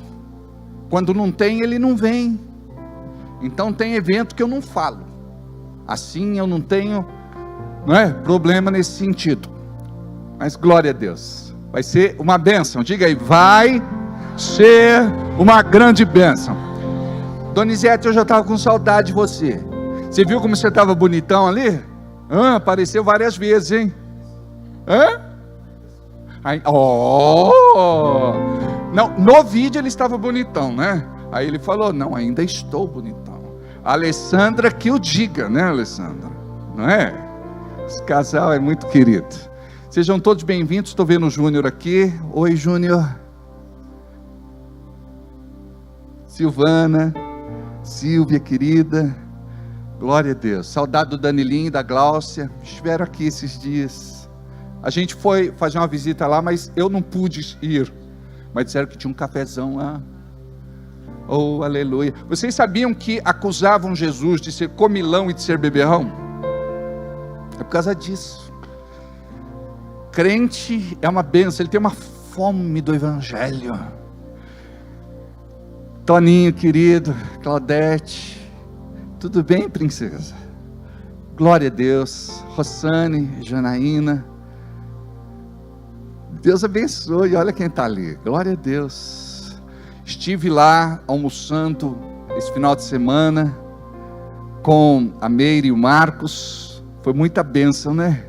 Quando não tem, ele não vem. Então tem evento que eu não falo. Assim eu não tenho, não é, problema nesse sentido. Mas glória a Deus, vai ser uma bênção. Diga aí, vai ser uma grande bênção. Donizete, eu já estava com saudade de você. Você viu como você estava bonitão ali? Apareceu várias vezes, hein? Não, no vídeo ele estava bonitão, né? Aí ele falou, não, ainda estou bonitão. A Alessandra que o diga, né, Alessandra? Não é? Esse casal é muito querido. Sejam todos bem-vindos. Estou vendo o Júnior aqui. Oi, Júnior. Silvana, Silvia, querida. Glória a Deus. Saudade do Danilinho e da Gláucia. Estiveram aqui esses dias. A gente foi fazer uma visita lá, mas eu não pude ir. Mas disseram que tinha um cafezão lá. Oh, aleluia. Vocês sabiam que acusavam Jesus de ser comilão e de ser beberrão? É por causa disso. Crente é uma bênção, ele tem uma fome do evangelho. Toninho, querido, Claudete, tudo bem, princesa? Glória a Deus. Rossane, Janaína, Deus abençoe. Olha quem está ali, glória a Deus. Estive lá almoçando esse final de semana com a Meire e o Marcos. Foi muita bênção, né?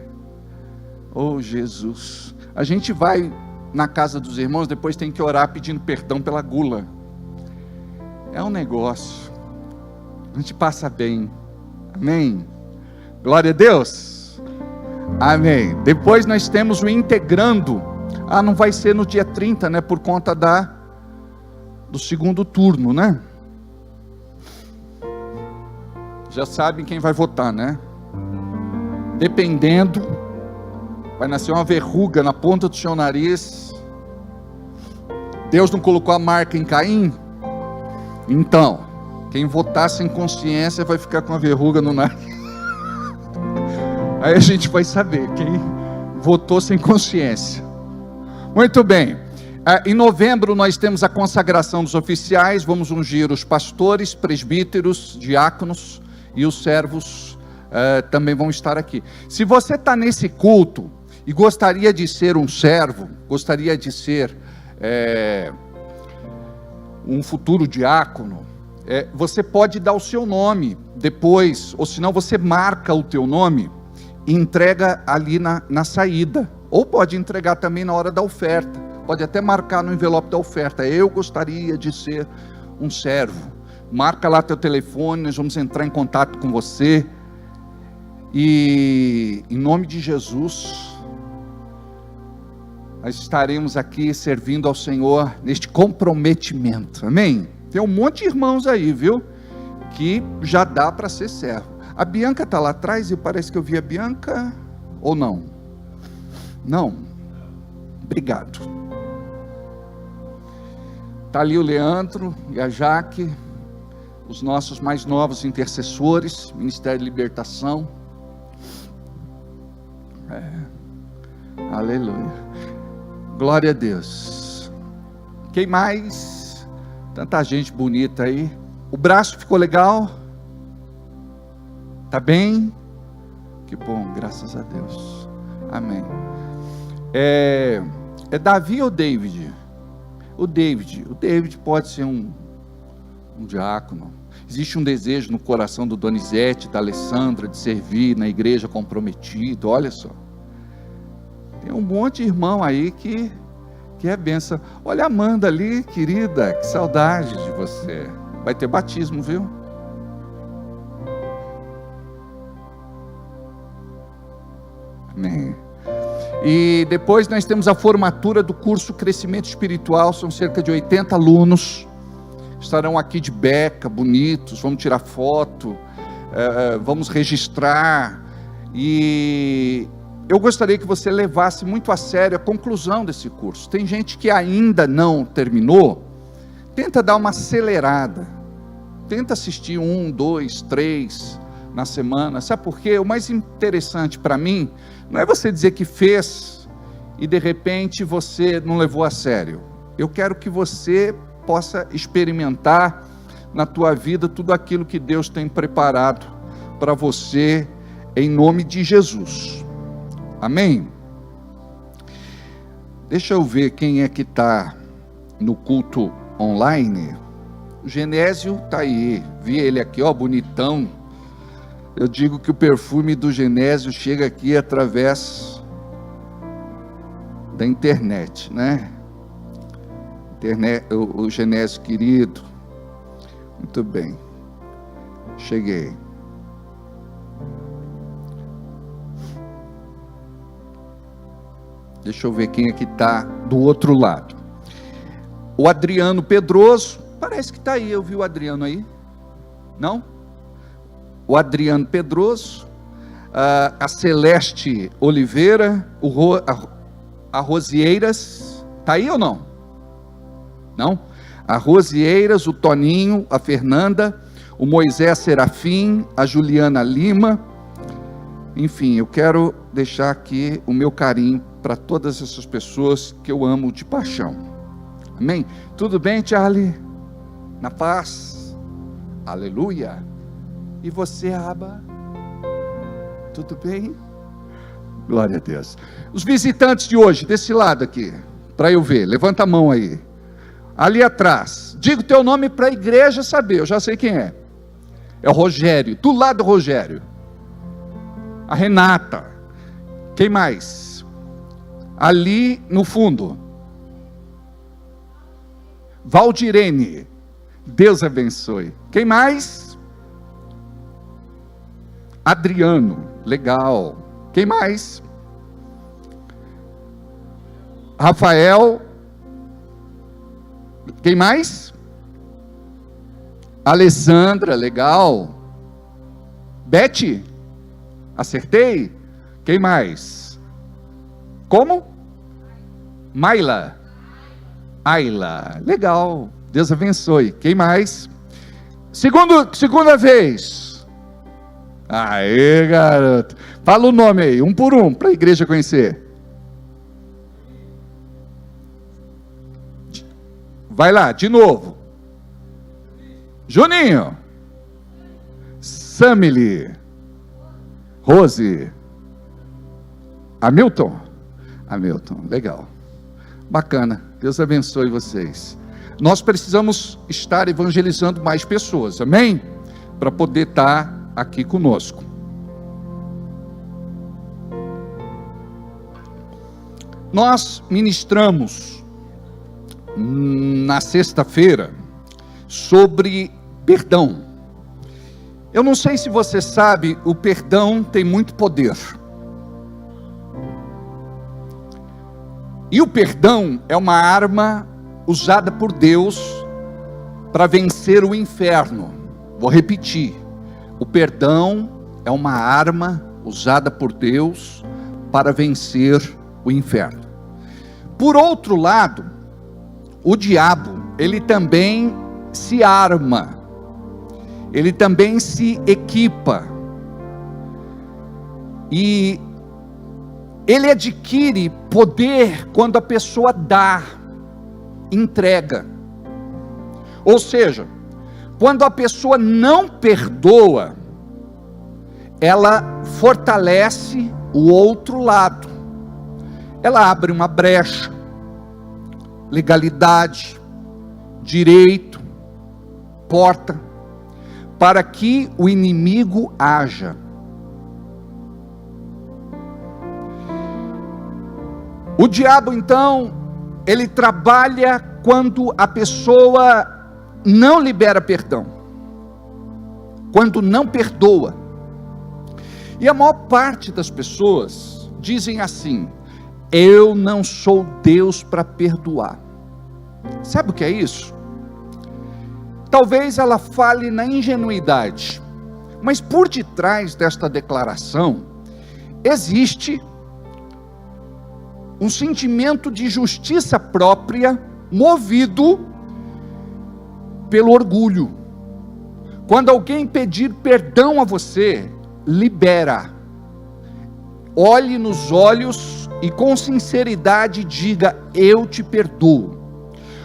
Oh, Jesus. A gente vai na casa dos irmãos, depois tem que orar pedindo perdão pela gula. É um negócio. A gente passa bem. Amém? Glória a Deus. Amém. Depois nós temos o integrando. Não vai ser no dia 30, né? Por conta do segundo turno, né? Já sabem quem vai votar, né? Dependendo, vai nascer uma verruga na ponta do seu nariz. Deus não colocou a marca em Caim? Então, quem votar sem consciência vai ficar com a verruga no nariz. Aí a gente vai saber quem votou sem consciência. Muito bem. Em novembro nós temos a consagração dos oficiais. Vamos ungir os pastores, presbíteros, diáconos e os servos também vão estar aqui. Se você está nesse culto e gostaria de ser um servo, gostaria de ser um futuro diácono, você pode dar o seu nome depois, ou senão você marca o teu nome e entrega ali na saída, ou pode entregar também na hora da oferta, pode até marcar no envelope da oferta, eu gostaria de ser um servo. Marca lá teu telefone, nós vamos entrar em contato com você, e em nome de Jesus, nós estaremos aqui servindo ao Senhor neste comprometimento, amém? Tem um monte de irmãos aí, viu? Que já dá para ser servo. A Bianca está lá atrás e parece que eu vi a Bianca, ou não? Não? Obrigado. Está ali o Leandro e a Jaque, os nossos mais novos intercessores, Ministério de Libertação. Aleluia. Glória a Deus. Quem mais? Tanta gente bonita aí. O braço ficou legal? Tá bem? Que bom, graças a Deus. Amém. É Davi ou David? O David pode ser um diácono. Existe um desejo no coração do Donizete, da Alessandra, de servir na igreja comprometido. Olha só, tem um monte de irmão aí que é benção. Olha a Amanda ali, querida, que saudade de você. Vai ter batismo, viu? E depois nós temos a formatura do curso Crescimento Espiritual, são cerca de 80 alunos, estarão aqui de beca, bonitos, vamos tirar foto, vamos registrar, e eu gostaria que você levasse muito a sério a conclusão desse curso. Tem gente que ainda não terminou, tenta dar uma acelerada, tenta assistir 1, 2, 3 na semana, sabe por quê? O mais interessante para mim, não é você dizer que fez, e de repente você não levou a sério. Eu quero que você possa experimentar na tua vida tudo aquilo que Deus tem preparado para você, em nome de Jesus, amém? Deixa eu ver quem é que está no culto online. O Genésio está aí, vi ele aqui, ó, bonitão. Eu digo que o perfume do Genésio chega aqui através da internet, né? O Genésio querido, muito bem, cheguei. Deixa eu ver quem é que está do outro lado. O Adriano Pedroso, parece que está aí, eu vi o Adriano aí, não? O Adriano Pedroso, a Celeste Oliveira, a Rosieiras, está aí ou não? Não? A Rosieiras, o Toninho, a Fernanda, o Moisés Serafim, a Juliana Lima, enfim, eu quero deixar aqui o meu carinho para todas essas pessoas que eu amo de paixão, amém? Tudo bem, Charlie? Na paz? Aleluia! E você, Aba? Tudo bem? Glória a Deus. Os visitantes de hoje, desse lado aqui, para eu ver, levanta a mão aí. Ali atrás, diga o teu nome para a igreja saber, eu já sei quem é. É o Rogério, do lado do Rogério. A Renata. Quem mais? Ali no fundo. Valdirene. Deus abençoe. Quem mais? Adriano, legal. Quem mais? Rafael. Quem mais? Alessandra, legal. Bete, acertei? Quem mais? Como? Maila. Ayla, legal. Deus abençoe. Quem mais? Segunda vez. Aê, garoto. Fala o nome aí, um por um, para a igreja conhecer. Vai lá, de novo. Juninho. Samily. Rose. Hamilton. Hamilton, legal. Bacana, Deus abençoe vocês. Nós precisamos estar evangelizando mais pessoas, amém? Para poder estar aqui conosco. Nós ministramos na sexta-feira sobre perdão. Eu não sei se você sabe, o perdão tem muito poder. E o perdão é uma arma usada por Deus para vencer o inferno. Vou repetir. O perdão é uma arma usada por Deus para vencer o inferno. Por outro lado, o diabo, ele também se arma, ele também se equipa, e ele adquire poder quando a pessoa dá, entrega. Ou seja, quando a pessoa não perdoa, ela fortalece o outro lado. Ela abre uma brecha, legalidade, direito, porta, para que o inimigo haja. O diabo, então, ele trabalha quando a pessoa não libera perdão, quando não perdoa. E a maior parte das pessoas dizem assim: eu não sou Deus para perdoar. Sabe o que é isso? Talvez ela fale na ingenuidade, mas por detrás desta declaração, existe um sentimento de justiça própria, movido pelo orgulho. Quando alguém pedir perdão a você, libera. Olhe nos olhos e com sinceridade diga: eu te perdoo.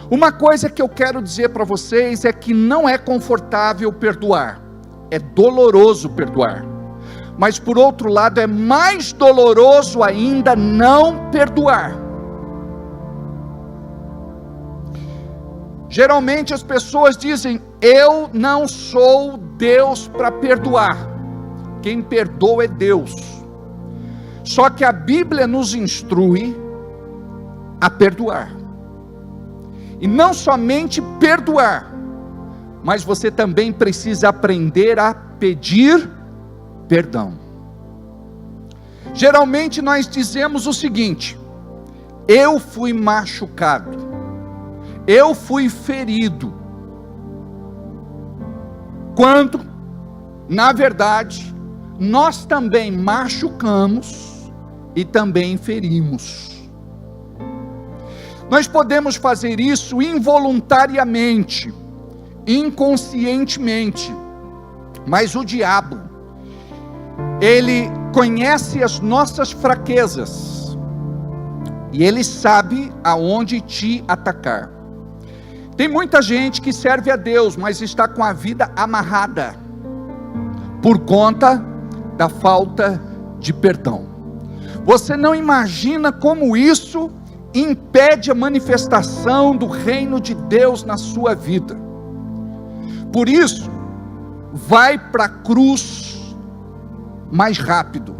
Uma coisa que eu quero dizer para vocês é que não é confortável perdoar, é doloroso perdoar, mas por outro lado é mais doloroso ainda não perdoar. Geralmente as pessoas dizem: eu não sou Deus para perdoar, quem perdoa é Deus. Só que a Bíblia nos instrui a perdoar. E não somente perdoar, mas você também precisa aprender a pedir perdão. Geralmente nós dizemos o seguinte: eu fui machucado, eu fui ferido, quando, na verdade, nós também machucamos e também ferimos. Nós podemos fazer isso involuntariamente, inconscientemente, mas o diabo, ele conhece as nossas fraquezas, e ele sabe aonde te atacar. Tem muita gente que serve a Deus, mas está com a vida amarrada, por conta da falta de perdão. Você não imagina como isso impede a manifestação do reino de Deus na sua vida. Por isso, vai para a cruz mais rápido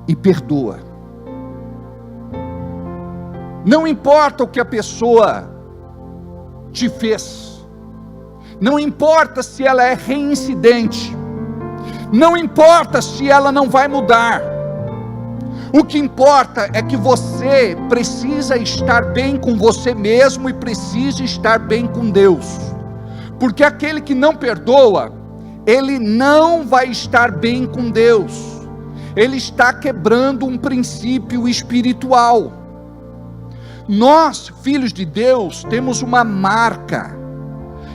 e perdoa. Não importa o que a pessoa te fez, não importa se ela é reincidente, não importa se ela não vai mudar. O que importa é que você precisa estar bem com você mesmo e precisa estar bem com Deus. Porque aquele que não perdoa, ele não vai estar bem com Deus. Ele está quebrando um princípio espiritual. Nós, filhos de Deus, temos uma marca.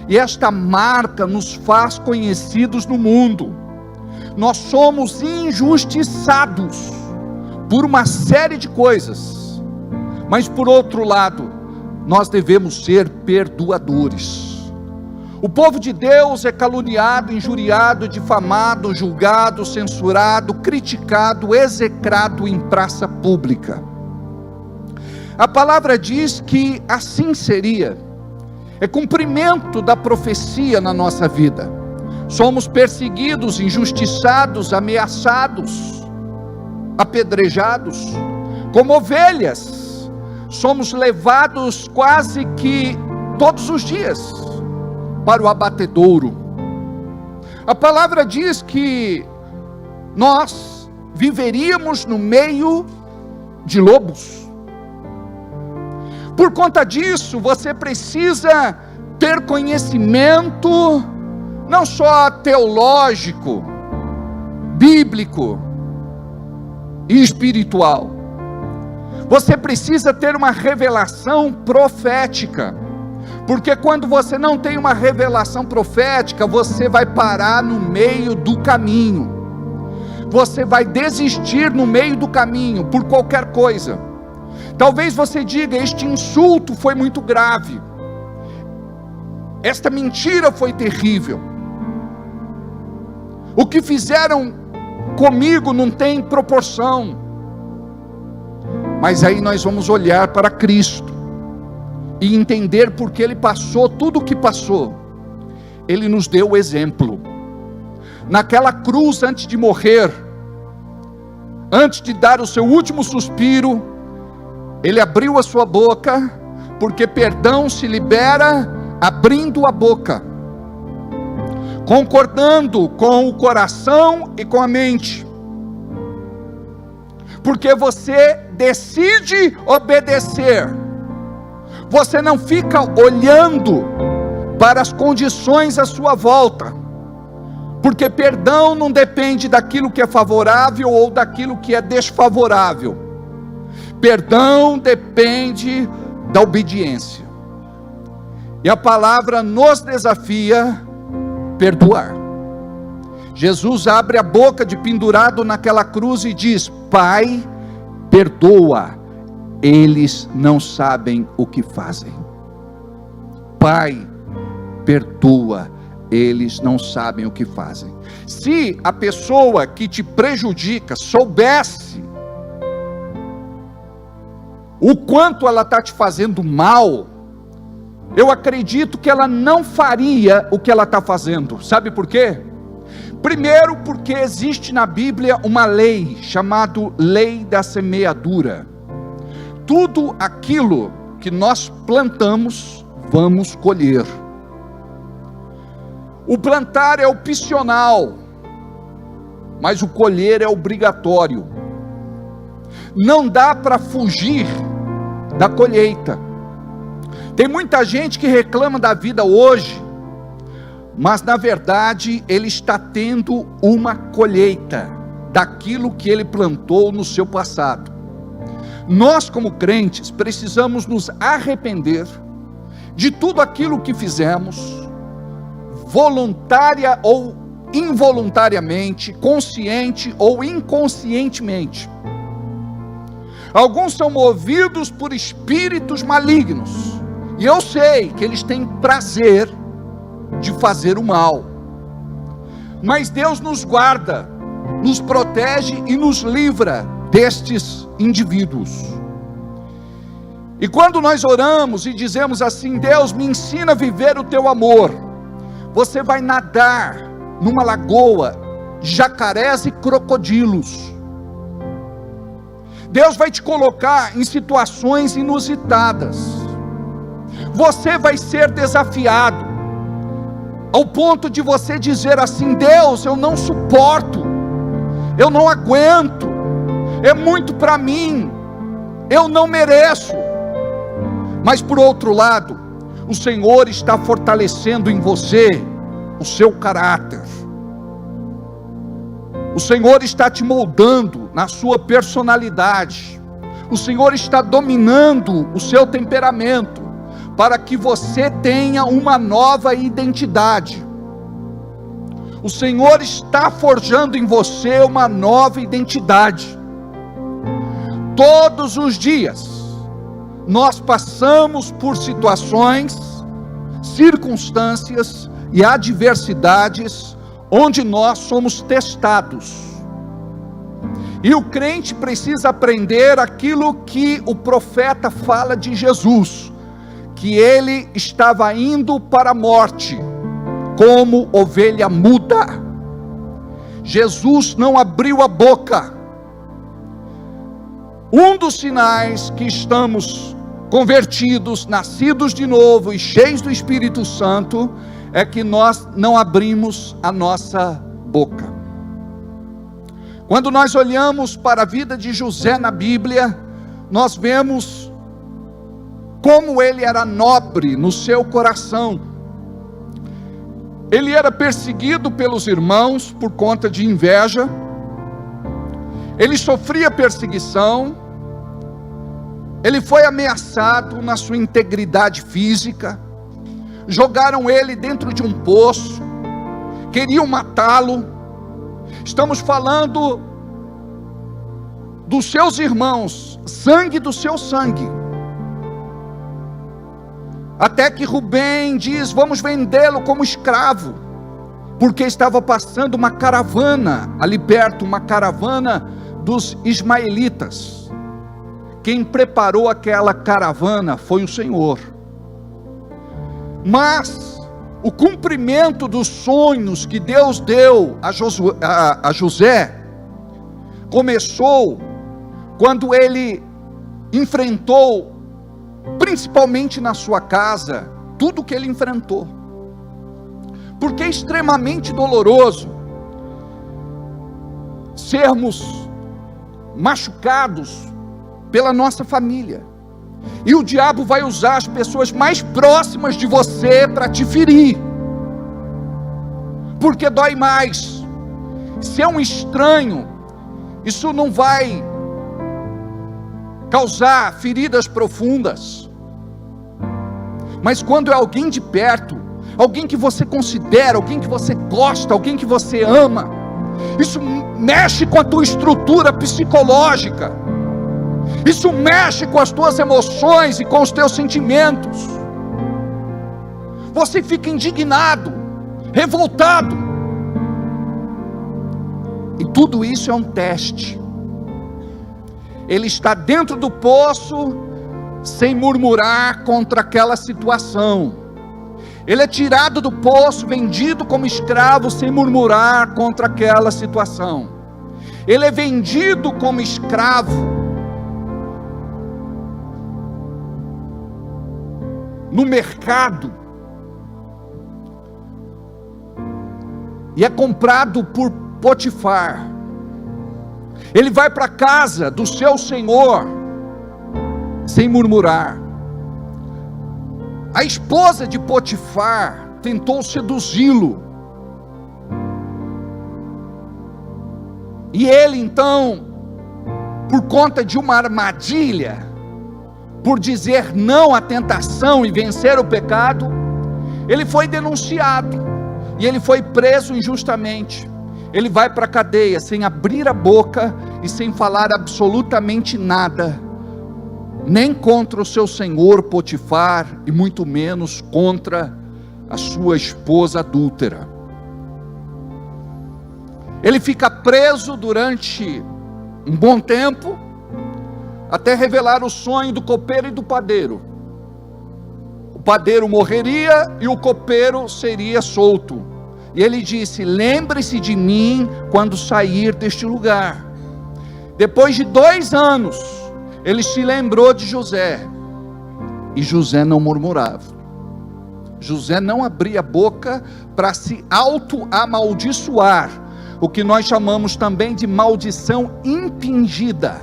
E esta marca nos faz conhecidos no mundo. Nós somos injustiçados por uma série de coisas, mas por outro lado, nós devemos ser perdoadores. O povo de Deus é caluniado, injuriado, difamado, julgado, censurado, criticado, execrado em praça pública. A palavra diz que assim seria, é cumprimento da profecia na nossa vida. Somos perseguidos, injustiçados, ameaçados, apedrejados, como ovelhas, somos levados quase que todos os dias para o abatedouro. A palavra diz que nós viveríamos no meio de lobos. Por conta disso, você precisa ter conhecimento, não só teológico, bíblico e espiritual. Você precisa ter uma revelação profética, porque quando você não tem uma revelação profética, você vai parar no meio do caminho, você vai desistir no meio do caminho, por qualquer coisa. Talvez você diga: este insulto foi muito grave, esta mentira foi terrível, o que fizeram comigo não tem proporção. Mas aí nós vamos olhar para Cristo e entender porque Ele passou tudo o que passou. Ele nos deu o exemplo. Naquela cruz, antes de morrer, antes de dar o seu último suspiro, Ele abriu a sua boca, porque perdão se libera abrindo a boca, concordando com o coração e com a mente. porque você decide obedecer. Você não fica olhando para as condições à sua volta, porque perdão não depende daquilo que é favorável ou daquilo que é desfavorável. Perdão depende da obediência. E a palavra nos desafia a perdoar. Jesus abre a boca de pendurado naquela cruz e diz: Pai, perdoa, eles não sabem o que fazem. Pai, perdoa, eles não sabem o que fazem. Se a pessoa que te prejudica soubesse o quanto ela está te fazendo mal, eu acredito que ela não faria o que ela está fazendo. Sabe por quê? Primeiro, porque existe na Bíblia uma lei chamada lei da semeadura. Tudo aquilo que nós plantamos, vamos colher. O plantar é opcional, mas o colher é obrigatório. Não dá para fugir da colheita. Tem muita gente que reclama da vida hoje, mas na verdade ele está tendo uma colheita daquilo que ele plantou no seu passado. Nós, como crentes, precisamos nos arrepender de tudo aquilo que fizemos, voluntária ou involuntariamente, consciente ou inconscientemente. Alguns são movidos por espíritos malignos, e eu sei que eles têm prazer de fazer o mal, mas Deus nos guarda, nos protege e nos livra destes indivíduos. E quando nós oramos e dizemos assim: Deus, me ensina a viver o teu amor, você vai nadar numa lagoa de jacarés e crocodilos. Deus vai te colocar em situações inusitadas. Você vai ser desafiado ao ponto de você dizer assim: Deus, eu não suporto, eu não aguento, é muito para mim, eu não mereço. Mas por outro lado, o Senhor está fortalecendo em você o seu caráter. O Senhor está te moldando na sua personalidade. O Senhor está dominando o seu temperamento, para que você tenha uma nova identidade. O Senhor está forjando em você uma nova identidade. Todos os dias, nós passamos por situações, circunstâncias e adversidades, onde nós somos testados. E o crente precisa aprender aquilo que o profeta fala de Jesus, que ele estava indo para a morte, como ovelha muda. Jesus não abriu a boca. Um dos sinais que estamos convertidos, nascidos de novo e cheios do Espírito Santo, é que nós não abrimos a nossa boca. Quando nós olhamos para a vida de José na Bíblia, nós vemos como ele era nobre no seu coração. Ele era perseguido pelos irmãos por conta de inveja. Ele sofria perseguição. Ele foi ameaçado na sua integridade física. Jogaram ele dentro de um poço. Queriam matá-lo. Estamos falando dos seus irmãos, sangue do seu sangue. Até que Rubem diz: vamos vendê-lo como escravo, porque estava passando uma caravana ali perto, uma caravana dos ismaelitas. Quem preparou aquela caravana foi o Senhor. Mas o cumprimento dos sonhos que Deus deu a José começou quando ele enfrentou, principalmente na sua casa, tudo que ele enfrentou. Porque é extremamente doloroso sermos machucados pela nossa família. E o diabo vai usar as pessoas mais próximas de você para te ferir, porque dói mais. Se é um estranho, isso não vai causar feridas profundas, mas quando é alguém de perto, alguém que você considera, alguém que você gosta, alguém que você ama, isso mexe com a tua estrutura psicológica, isso mexe com as tuas emoções e com os teus sentimentos. Você fica indignado, revoltado, e tudo isso é um teste. Ele está dentro do poço, sem murmurar contra aquela situação. Ele é tirado do poço, vendido como escravo, sem murmurar contra aquela situação. Ele é vendido como escravo no mercado, e é comprado por Potifar. Ele vai para a casa do seu senhor sem murmurar. A esposa de Potifar tentou seduzi-lo, e ele então, por conta de uma armadilha, por dizer não à tentação e vencer o pecado, ele foi denunciado, e ele foi preso injustamente. Ele vai para a cadeia sem abrir a boca e sem falar absolutamente nada, nem contra o seu senhor Potifar, e muito menos contra a sua esposa adúltera. Ele fica preso durante um bom tempo, até revelar o sonho do copeiro e do padeiro. O padeiro morreria e o copeiro seria solto. E ele disse: lembre-se de mim quando sair deste lugar. Depois de 2 anos, ele se lembrou de José, e José não murmurava. José não abria a boca para se auto-amaldiçoar, o que nós chamamos também de maldição impingida,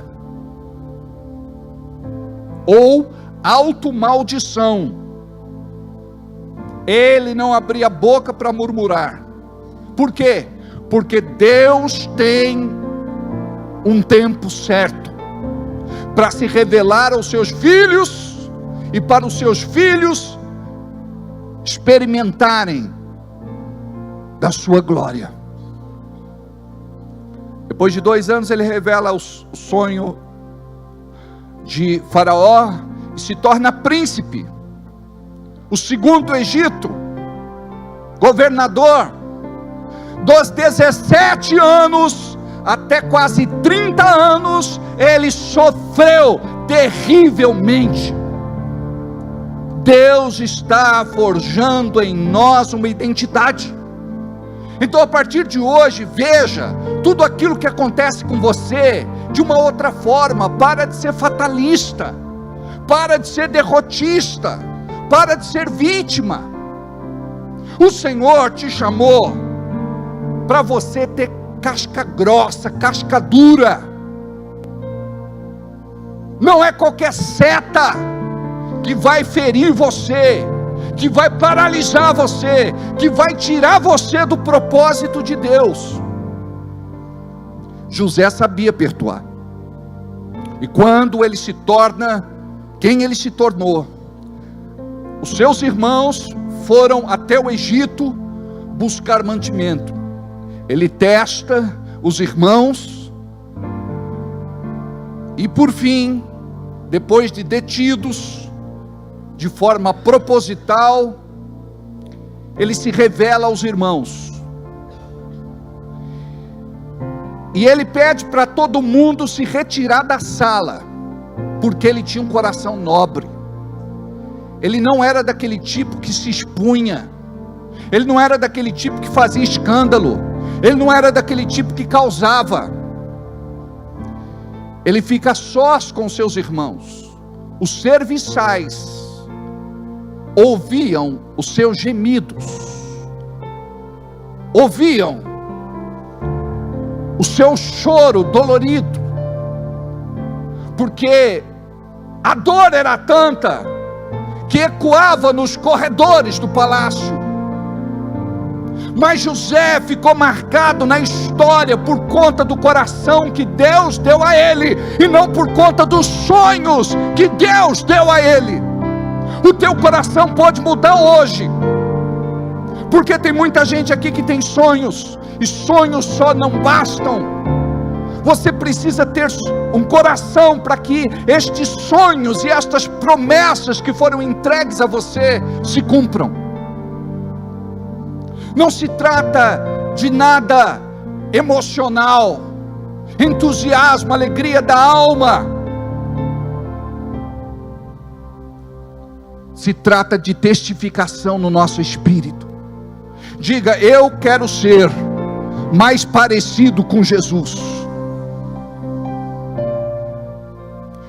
ou auto-maldição. Ele não abria a boca para murmurar. Por quê? Porque Deus tem um tempo certo para se revelar aos seus filhos, e para os seus filhos experimentarem da sua glória. Depois de 2 anos, ele revela o sonho de Faraó e se torna príncipe, o segundo do Egito, governador. Dos 17 anos até quase 30 anos, ele sofreu terrivelmente. Deus está forjando em nós uma identidade. Então, a partir de hoje, veja tudo aquilo que acontece com você de uma outra forma. Para de ser fatalista, para de ser derrotista, para de ser vítima. O Senhor te chamou para você ter casca grossa, casca dura. Não é qualquer seta que vai ferir você, que vai paralisar você, que vai tirar você do propósito de Deus. José sabia perdoar, e quando ele se torna quem ele se tornou, os seus irmãos foram até o Egito buscar mantimento. Ele testa os irmãos, e por fim, depois de detidos de forma proposital, ele se revela aos irmãos, e ele pede para todo mundo se retirar da sala, porque ele tinha um coração nobre. Ele não era daquele tipo que se expunha, ele não era daquele tipo que fazia escândalo, ele não era daquele tipo que causava. Ele fica a sós com seus irmãos. Os serviçais ouviam os seus gemidos, ouviam o seu choro dolorido, porque a dor era tanta que ecoava nos corredores do palácio. Mas José ficou marcado na história por conta do coração que Deus deu a ele, e não por conta dos sonhos que Deus deu a ele. O teu coração pode mudar hoje, porque tem muita gente aqui que tem sonhos, e sonhos só não bastam. Você precisa ter um coração para que estes sonhos e estas promessas que foram entregues a você se cumpram. Não se trata de nada emocional, entusiasmo, alegria da alma. Se trata de testificação no nosso espírito. Diga: eu quero ser mais parecido com Jesus.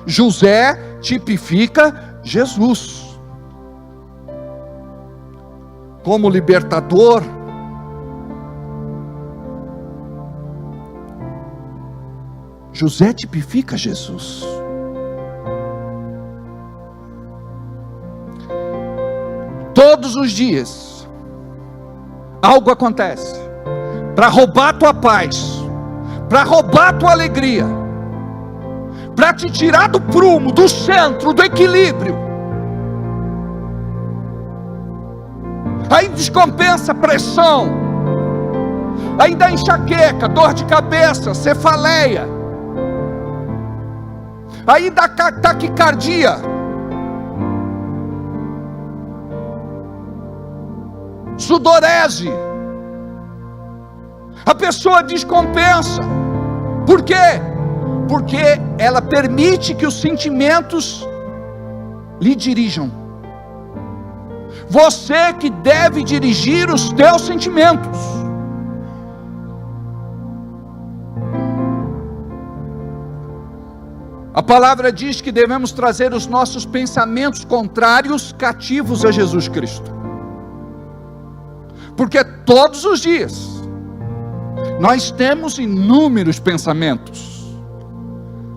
José tipifica Jesus como libertador. José tipifica Jesus. Todos os dias algo acontece para roubar a tua paz, para roubar a tua alegria, para te tirar do prumo, do centro, do equilíbrio. Aí descompensa a pressão, aí dá enxaqueca, dor de cabeça, cefaleia, aí dá taquicardia, sudorese. A pessoa descompensa. Por quê? Porque ela permite que os sentimentos lhe dirijam. Você que deve dirigir os teus sentimentos. A palavra diz que devemos trazer os nossos pensamentos contrários cativos a Jesus Cristo. Porque todos os dias nós temos inúmeros pensamentos.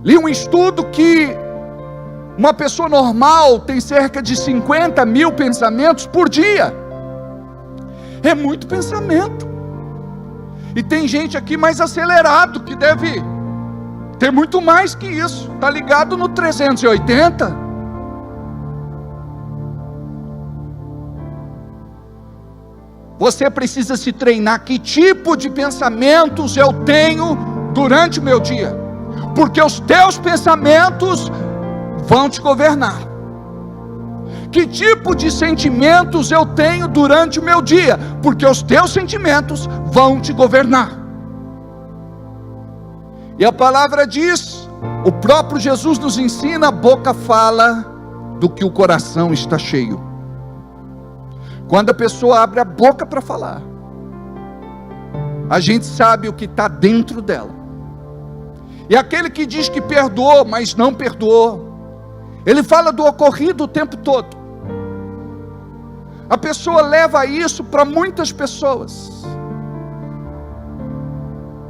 Li um estudo que uma pessoa normal tem cerca de 50 mil pensamentos por dia. É muito pensamento. E tem gente aqui mais acelerado, que deve ter muito mais que isso. Está ligado no 380. Você precisa se treinar. Que tipo de pensamentos eu tenho durante o meu dia? Porque os teus pensamentos vão te governar. Que tipo de sentimentos eu tenho durante o meu dia? Porque os teus sentimentos vão te governar. E a palavra diz, o próprio Jesus nos ensina: a boca fala do que o coração está cheio. Quando a pessoa abre a boca para falar, a gente sabe o que está dentro dela. E aquele que diz que perdoou, mas não perdoou, ele fala do ocorrido o tempo todo. A pessoa leva isso para muitas pessoas.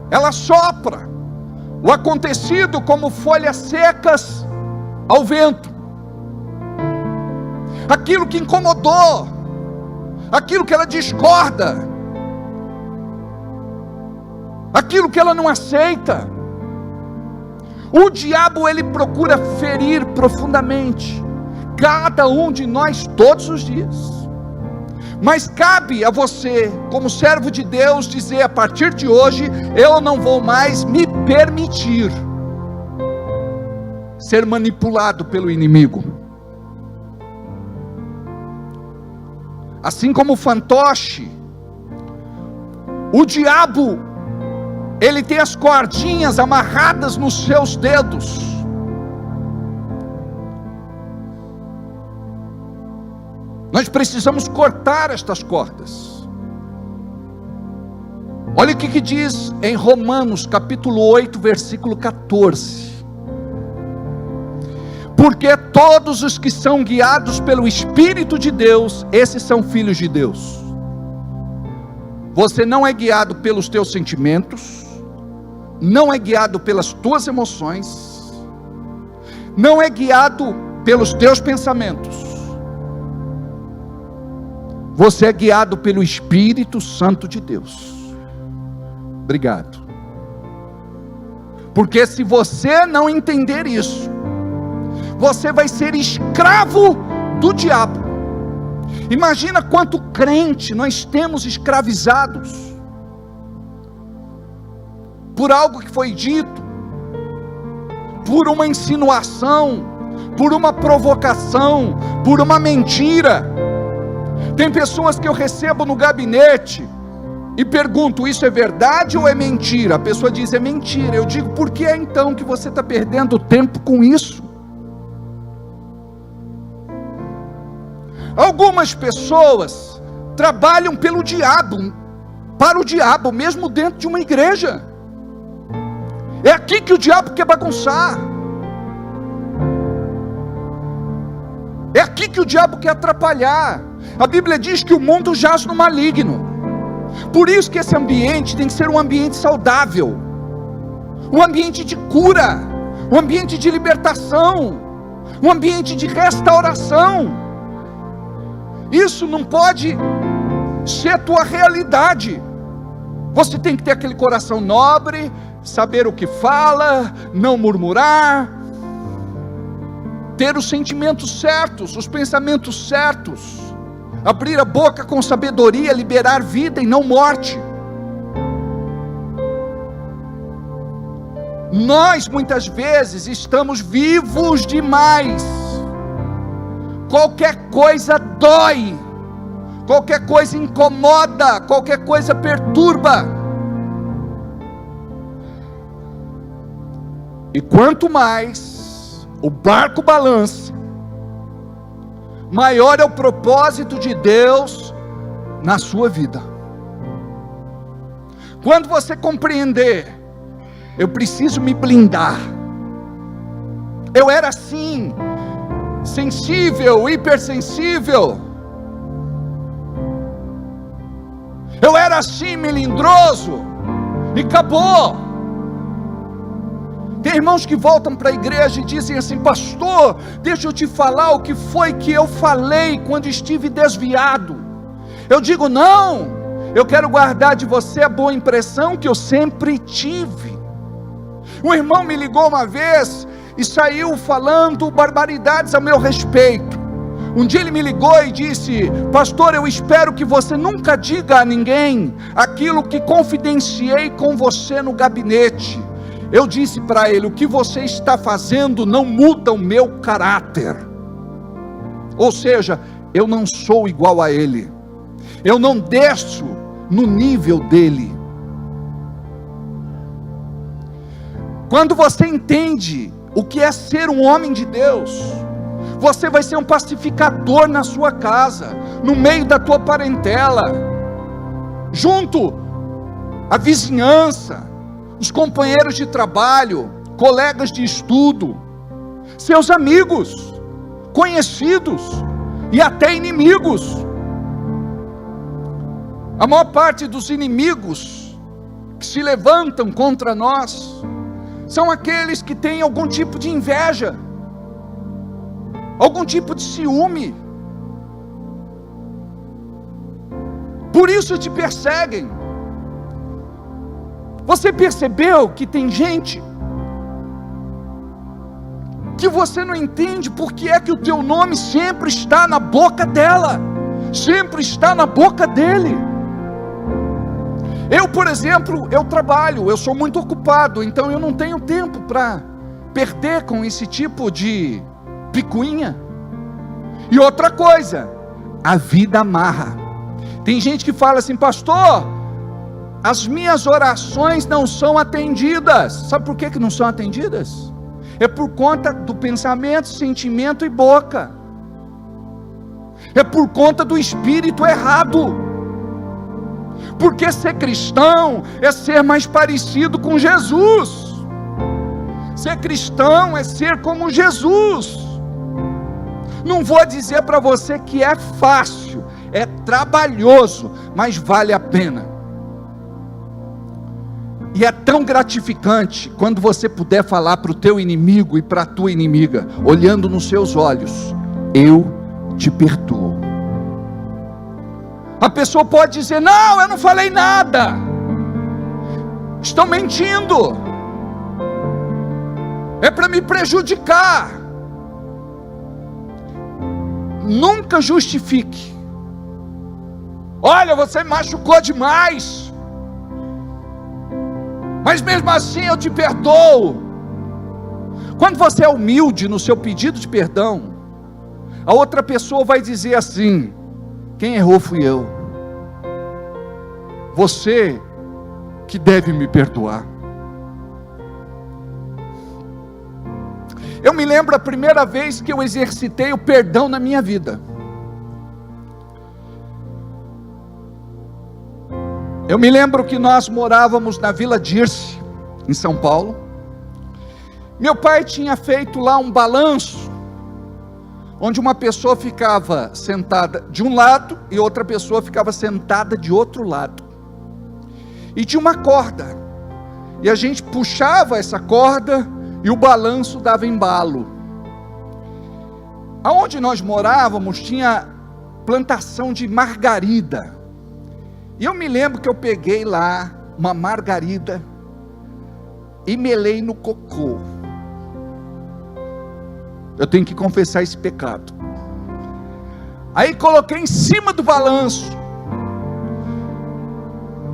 Ela sopra o acontecido como folhas secas ao vento. Aquilo que incomodou, aquilo que ela discorda, aquilo que ela não aceita. O diabo, ele procura ferir profundamente cada um de nós todos os dias. Mas cabe a você, como servo de Deus, dizer: a partir de hoje eu não vou mais me permitir ser manipulado pelo inimigo. Assim como o fantoche, o diabo, ele tem as cordinhas amarradas nos seus dedos. Nós precisamos cortar estas cordas. Olha o que diz em Romanos capítulo 8, versículo 14. Porque todos os que são guiados pelo Espírito de Deus, esses são filhos de Deus. Você não é guiado pelos teus sentimentos, não é guiado pelas tuas emoções, não é guiado pelos teus pensamentos. Você é guiado pelo Espírito Santo de Deus. Obrigado. Porque se você não entender isso, você vai ser escravo do diabo. Imagina quanto crente nós temos escravizados por algo que foi dito, por uma insinuação, por uma provocação, por uma mentira. Tem pessoas que eu recebo no gabinete e pergunto: isso é verdade ou é mentira? A pessoa diz: é mentira. Eu digo: por que é então que você está perdendo tempo com isso? Algumas pessoas trabalham pelo diabo, para o diabo, mesmo dentro de uma igreja. É aqui que o diabo quer bagunçar. É aqui que o diabo quer atrapalhar. A Bíblia diz que o mundo jaz no maligno. Por isso que esse ambiente tem que ser um ambiente saudável, um ambiente de cura, um ambiente de libertação, um ambiente de restauração. Isso não pode ser tua realidade. Você tem que ter aquele coração nobre, saber o que fala, não murmurar, ter os sentimentos certos, os pensamentos certos, abrir a boca com sabedoria, liberar vida e não morte. Nós muitas vezes estamos vivos demais. Qualquer coisa dói, qualquer coisa incomoda, qualquer coisa perturba. E quanto mais o barco balança, maior é o propósito de Deus na sua vida. Quando você compreender: eu preciso me blindar, eu era assim, sensível, hipersensível, eu era assim, melindroso, e acabou. Tem irmãos que voltam para a igreja e dizem assim: pastor, deixa eu te falar o que foi que eu falei quando estive desviado. Eu digo: não, eu quero guardar de você a boa impressão que eu sempre tive. Um irmão me ligou uma vez e saiu falando barbaridades a meu respeito. Um dia ele me ligou e disse: pastor, eu espero que você nunca diga a ninguém aquilo que confidenciei com você no gabinete. Eu disse para ele: o que você está fazendo não muda o meu caráter. Ou seja, eu não sou igual a ele, eu não desço no nível dele. Quando você entende o que é ser um homem de Deus, você vai ser um pacificador na sua casa, no meio da tua parentela, junto à vizinhança, os companheiros de trabalho, colegas de estudo, seus amigos, conhecidos e até inimigos. A maior parte dos inimigos que se levantam contra nós são aqueles que têm algum tipo de inveja, algum tipo de ciúme. Por isso te perseguem. Você percebeu que tem gente que você não entende porque é que o teu nome sempre está na boca dela, sempre está na boca dele. Eu, por exemplo, eu trabalho, eu sou muito ocupado, então eu não tenho tempo para perder com esse tipo de picuinha. E outra coisa, a vida amarra. Tem gente que fala assim: pastor, as minhas orações não são atendidas. Sabe por que não são atendidas? É por conta do pensamento, sentimento e boca. É por conta do espírito errado. Porque ser cristão é ser mais parecido com Jesus. Ser cristão é ser como Jesus. Não vou dizer para você que é fácil, é trabalhoso, mas vale a pena. E é tão gratificante quando você puder falar para o teu inimigo e para a tua inimiga, olhando nos seus olhos: eu te perdoo. A pessoa pode dizer: não, eu não falei nada, estão mentindo, é para me prejudicar. Nunca justifique. Olha, você me machucou demais, mas mesmo assim eu te perdoo. Quando você é humilde no seu pedido de perdão, a outra pessoa vai dizer assim: quem errou fui eu, você que deve me perdoar. Eu me lembro a primeira vez que eu exercitei o perdão na minha vida. Eu me lembro que nós morávamos na Vila Dirce, em São Paulo. Meu pai tinha feito lá um balanço, onde uma pessoa ficava sentada de um lado e outra pessoa ficava sentada de outro lado. E tinha uma corda, e a gente puxava essa corda e o balanço dava embalo. Aonde nós morávamos tinha plantação de margarida. E eu me lembro que eu peguei lá uma margarida e melei no cocô. Eu tenho que confessar esse pecado. Aí coloquei em cima do balanço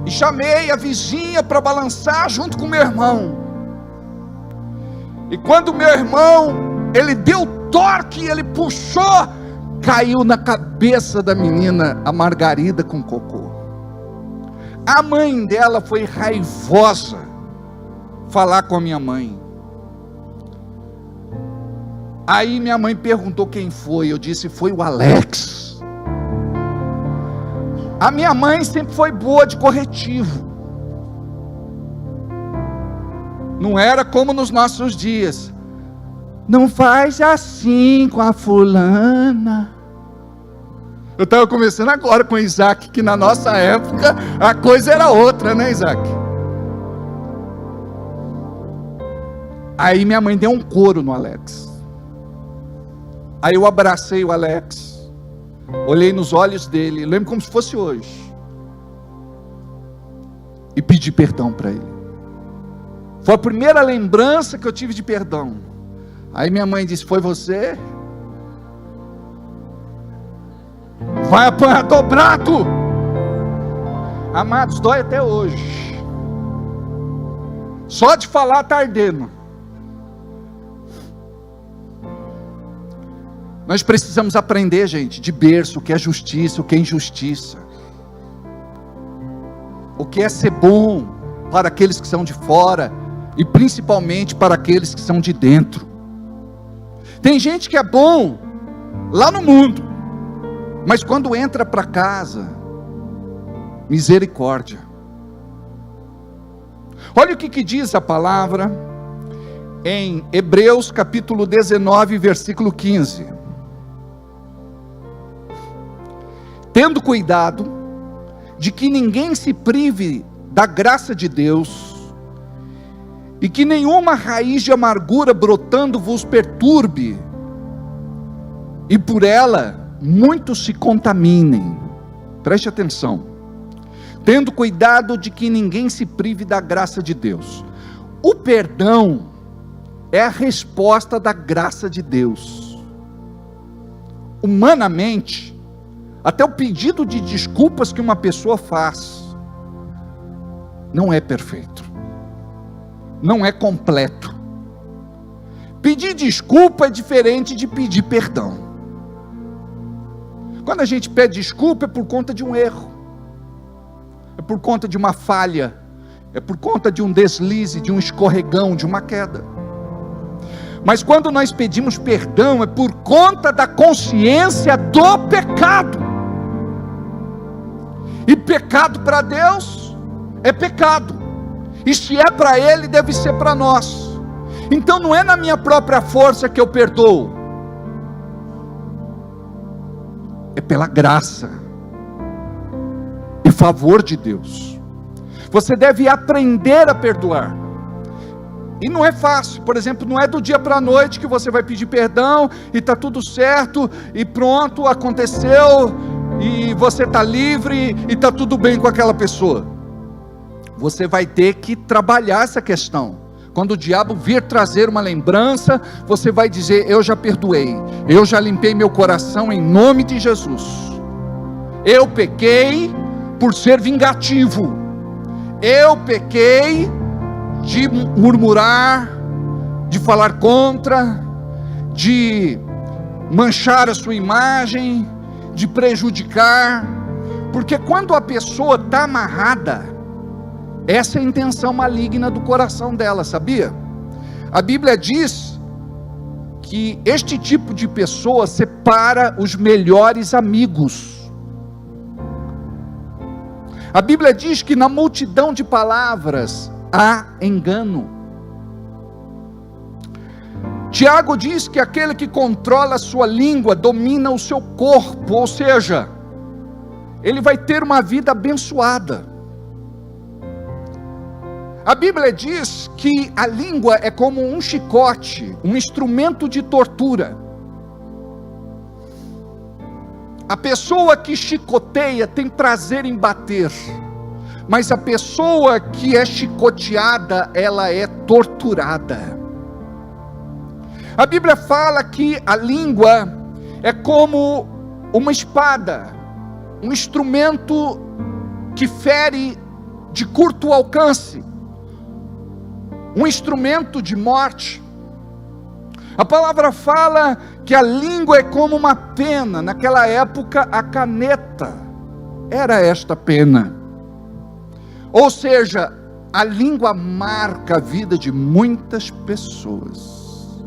e chamei a vizinha para balançar junto com meu irmão. E quando meu irmão, ele deu torque, ele puxou, caiu na cabeça da menina a margarida com cocô. A mãe dela foi raivosa falar com a minha mãe. Aí minha mãe perguntou quem foi. Eu disse: foi o Alex. A minha mãe sempre foi boa de corretivo. Não era como nos nossos dias: não faz assim com a fulana. Eu estava conversando agora com o Isaac, que na nossa época a coisa era outra, né, Isaac? Aí minha mãe deu um couro no Alex. Aí eu abracei o Alex, olhei nos olhos dele, lembro como se fosse hoje, e pedi perdão para ele. Foi a primeira lembrança que eu tive de perdão. Aí minha mãe disse: foi você? Vai apanhar dobrado. Amados, dói até hoje. Só de falar está ardendo. Nós precisamos aprender, gente, de berço, o que é justiça, o que é injustiça, o que é ser bom para aqueles que são de fora e principalmente para aqueles que são de dentro. Tem gente que é bom lá no mundo, mas quando entra para casa, misericórdia. Olha o que diz a palavra em Hebreus capítulo 19, versículo 15. Tendo cuidado de que ninguém se prive da graça de Deus, e que nenhuma raiz de amargura brotando vos perturbe, e por ela muitos se contaminem. Preste atenção. Tendo cuidado de que ninguém se prive da graça de Deus. O perdão é a resposta da graça de Deus. Humanamente, até o pedido de desculpas que uma pessoa faz não é perfeito, não é completo. Pedir desculpa é diferente de pedir perdão. Quando a gente pede desculpa é por conta de um erro, é por conta de uma falha, é por conta de um deslize, de um escorregão, de uma queda. Mas quando nós pedimos perdão é por conta da consciência do pecado. E pecado para Deus é pecado, e se é para Ele, deve ser para nós. Então não é na minha própria força que eu perdoo, é pela graça e favor de Deus. Você deve aprender a perdoar. E não é fácil. Por exemplo, não é do dia para a noite que você vai pedir perdão e está tudo certo e pronto, aconteceu e você está livre e está tudo bem com aquela pessoa. Você vai ter que trabalhar essa questão. Quando o diabo vir trazer uma lembrança, você vai dizer: eu já perdoei, eu já limpei meu coração em nome de Jesus. Eu pequei por ser vingativo, eu pequei de murmurar, de falar contra, de manchar a sua imagem, de prejudicar, porque quando a pessoa está amarrada, essa é a intenção maligna do coração dela, sabia? A Bíblia diz que este tipo de pessoa separa os melhores amigos. A Bíblia diz que na multidão de palavras há engano. Tiago diz que aquele que controla a sua língua domina o seu corpo, ou seja, ele vai ter uma vida abençoada. A Bíblia diz que a língua é como um chicote, um instrumento de tortura. A pessoa que chicoteia tem prazer em bater, mas a pessoa que é chicoteada, ela é torturada. A Bíblia fala que a língua é como uma espada, um instrumento que fere de curto alcance, um instrumento de morte. A palavra fala que a língua é como uma pena. Naquela época a caneta era esta pena. Ou seja, a língua marca a vida de muitas pessoas.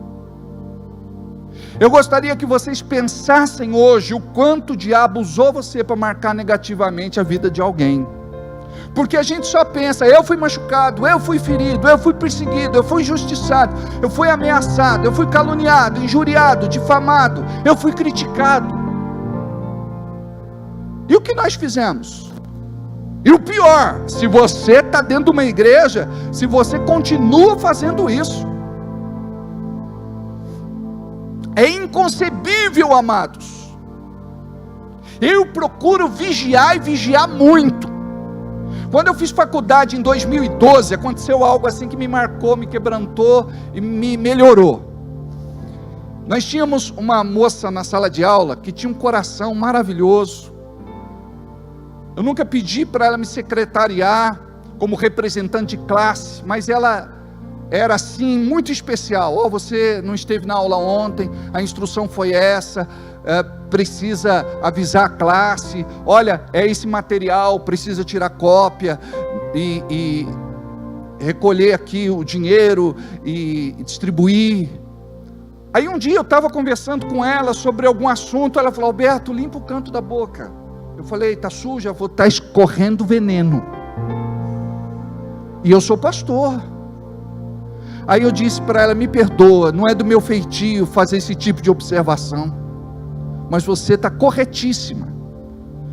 Eu gostaria que vocês pensassem hoje o quanto o diabo usou você para marcar negativamente a vida de alguém. Porque a gente só pensa: eu fui machucado, eu fui ferido, eu fui perseguido, eu fui injustiçado, eu fui ameaçado, eu fui caluniado, injuriado, difamado, eu fui criticado. E o que nós fizemos? E o pior, se você está dentro de uma igreja, se você continua fazendo isso, é inconcebível, amados. Eu procuro vigiar e vigiar muito. Quando eu fiz faculdade em 2012, aconteceu algo assim que me marcou, me quebrantou e me melhorou. Nós tínhamos uma moça na sala de aula que tinha um coração maravilhoso. Eu nunca pedi para ela me secretariar como representante de classe, mas ela era assim, muito especial. Oh, você não esteve na aula ontem, a instrução foi essa, precisa avisar a classe, olha, é esse material, precisa tirar cópia e recolher aqui o dinheiro e distribuir. Aí um dia eu estava conversando com ela sobre algum assunto, ela falou: Alberto, limpa o canto da boca. Eu falei: está suja, vou estar escorrendo veneno. E eu sou pastor. Aí eu disse para ela: me perdoa, não é do meu feitio fazer esse tipo de observação, mas você está corretíssima.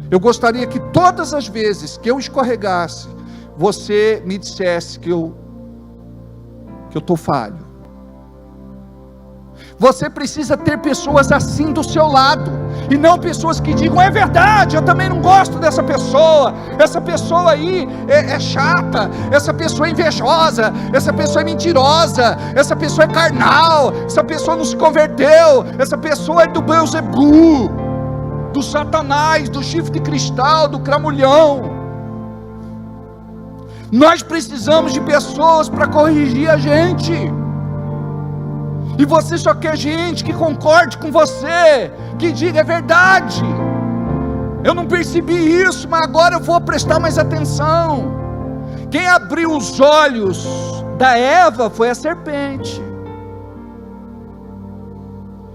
Eu gostaria que todas as vezes que eu escorregasse, você me dissesse que eu estou falho. Você precisa ter pessoas assim do seu lado, e não pessoas que digam: é verdade, eu também não gosto dessa pessoa, essa pessoa aí é chata, essa pessoa é invejosa, essa pessoa é mentirosa, essa pessoa é carnal, essa pessoa não se converteu, essa pessoa é do Beelzebu, do Satanás, do chifre de cristal, do cramulhão. Nós precisamos de pessoas para corrigir a gente. E você só quer gente que concorde com você, que diga: é verdade, eu não percebi isso, mas agora eu vou prestar mais atenção. Quem abriu os olhos da Eva foi a serpente.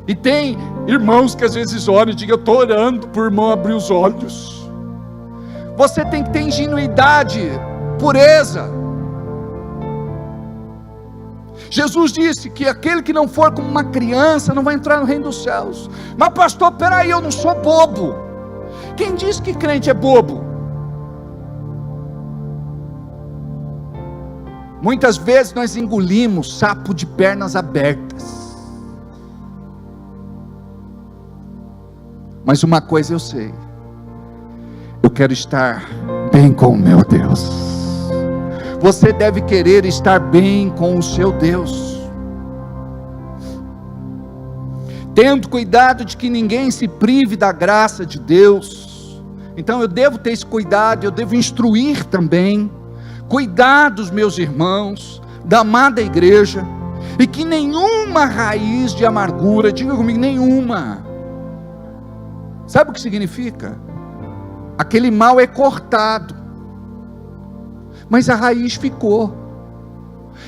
E tem irmãos que às vezes oram e digam: eu estou orando para o irmão abrir os olhos. Você tem que ter ingenuidade, pureza. Jesus disse que aquele que não for como uma criança não vai entrar no reino dos céus. Mas pastor, peraí, eu não sou bobo. Quem diz que crente é bobo? Muitas vezes nós engolimos sapo de pernas abertas. Mas uma coisa eu sei: eu quero estar bem com o meu Deus. Você deve querer estar bem com o seu Deus, tendo cuidado de que ninguém se prive da graça de Deus. Então eu devo ter esse cuidado, eu devo instruir também, cuidar dos meus irmãos, da amada igreja, e que nenhuma raiz de amargura, diga comigo, nenhuma. Sabe o que significa? Aquele mal é cortado, mas a raiz ficou,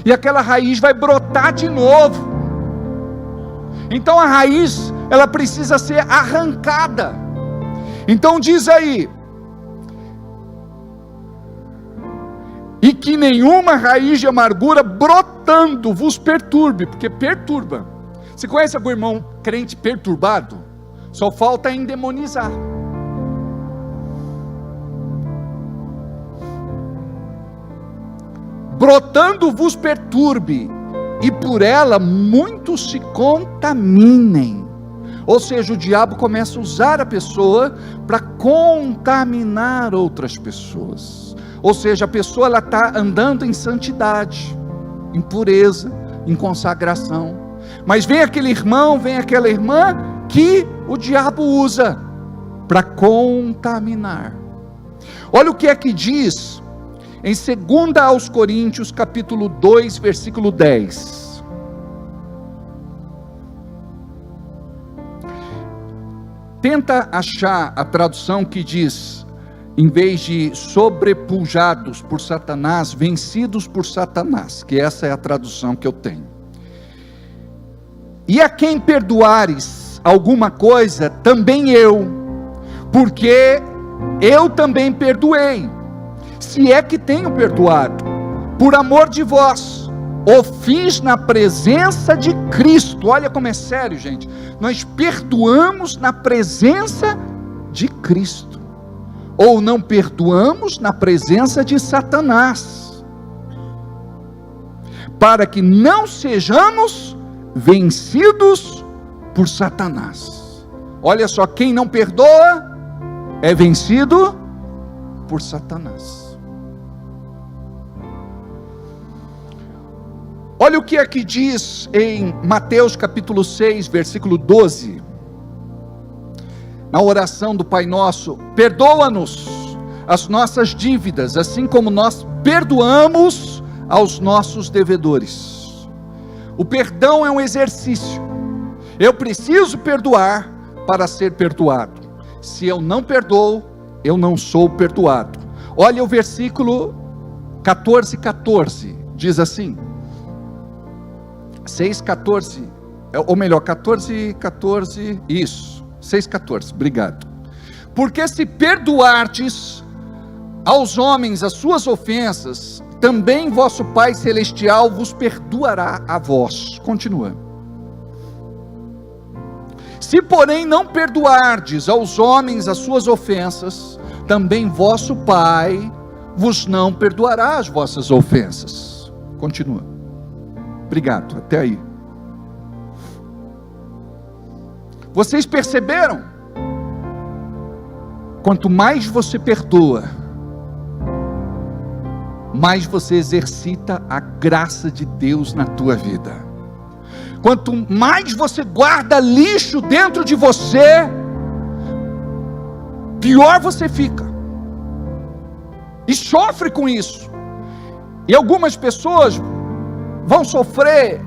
e aquela raiz vai brotar de novo. Então a raiz, ela precisa ser arrancada. Então diz aí: e que nenhuma raiz de amargura brotando vos perturbe, porque perturba. Você conhece algum irmão crente perturbado? Só falta endemonizar. Brotando vos perturbe, e por ela muitos se contaminem. Ou seja, o diabo começa a usar a pessoa para contaminar outras pessoas. Ou seja, a pessoa está andando em santidade, em pureza, em consagração. Mas vem aquele irmão, vem aquela irmã que o diabo usa para contaminar. Olha o que é que diz em 2 aos Coríntios, capítulo 2, versículo 10. Tenta achar a tradução que diz, em vez de sobrepujados por Satanás, vencidos por Satanás, que essa é a tradução que eu tenho. E a quem perdoares alguma coisa, também eu, porque eu também perdoei, se é que tenho perdoado, por amor de vós, o fiz na presença de Cristo. Olha como é sério, gente. Nós perdoamos na presença de Cristo, ou não perdoamos na presença de Satanás, para que não sejamos vencidos por Satanás. Olha só, quem não perdoa é vencido por Satanás. Olha o que aqui diz em Mateus capítulo 6, versículo 12, na oração do Pai Nosso: perdoa-nos as nossas dívidas, assim como nós perdoamos aos nossos devedores. O perdão é um exercício. Eu preciso perdoar para ser perdoado. Se eu não perdoo, eu não sou perdoado. Olha o versículo 14, diz assim, 6,14, ou melhor, 14, isso, 6,14, obrigado. Porque se perdoardes aos homens as suas ofensas, também vosso Pai Celestial vos perdoará a vós. Continua. Se porém não perdoardes aos homens as suas ofensas, também vosso Pai vos não perdoará as vossas ofensas. Continua. Obrigado, até aí. Vocês perceberam? Quanto mais você perdoa, mais você exercita a graça de Deus na tua vida. Quanto mais você guarda lixo dentro de você, pior você fica, e sofre com isso. E algumas pessoas vão sofrer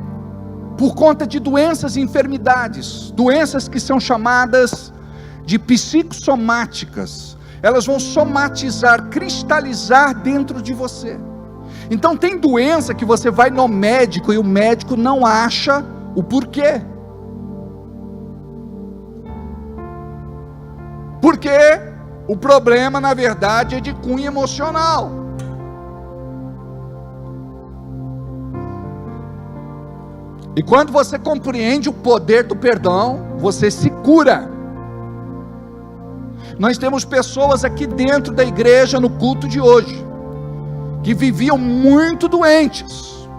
por conta de doenças e enfermidades, doenças que são chamadas de psicossomáticas. Elas vão somatizar, cristalizar dentro de você. Então tem doença que você vai no médico e o médico não acha o porquê. Porque o problema, na verdade, é de cunho emocional. E quando você compreende o poder do perdão, você se cura. Nós temos pessoas aqui dentro da igreja no culto de hoje, que viviam muito doentes.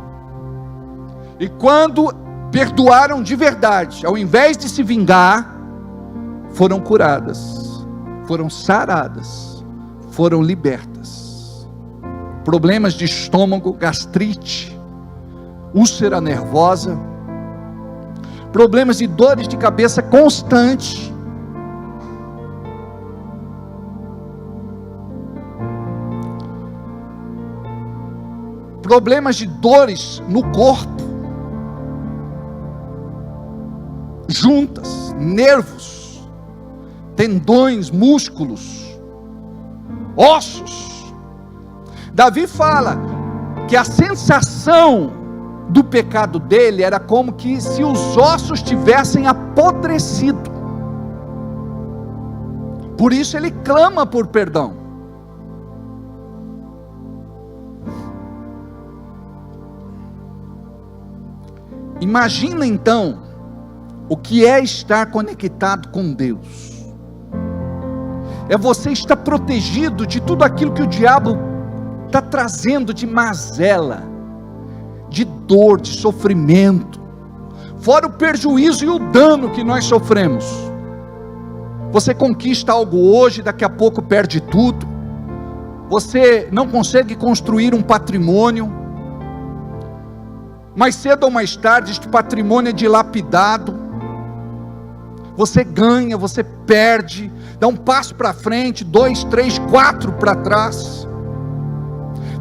E quando perdoaram de verdade, ao invés de se vingar, foram curadas, foram saradas, foram libertas. Problemas de estômago, gastrite, úlcera nervosa, problemas de dores de cabeça constante, problemas de dores no corpo, juntas, nervos, tendões, músculos, ossos. Davi fala que a sensação do pecado dele era como que se os ossos tivessem apodrecido. Por isso ele clama por perdão. Imagina então o que é estar conectado com Deus. É você estar protegido de tudo aquilo que o diabo está trazendo de mazela, de dor, de sofrimento, fora o prejuízo e o dano que nós sofremos. Você conquista algo hoje, daqui a pouco perde tudo. Você não consegue construir um patrimônio, mais cedo ou mais tarde este patrimônio é dilapidado. Você ganha, você perde, dá um passo para frente, 2, 3, 4 para trás.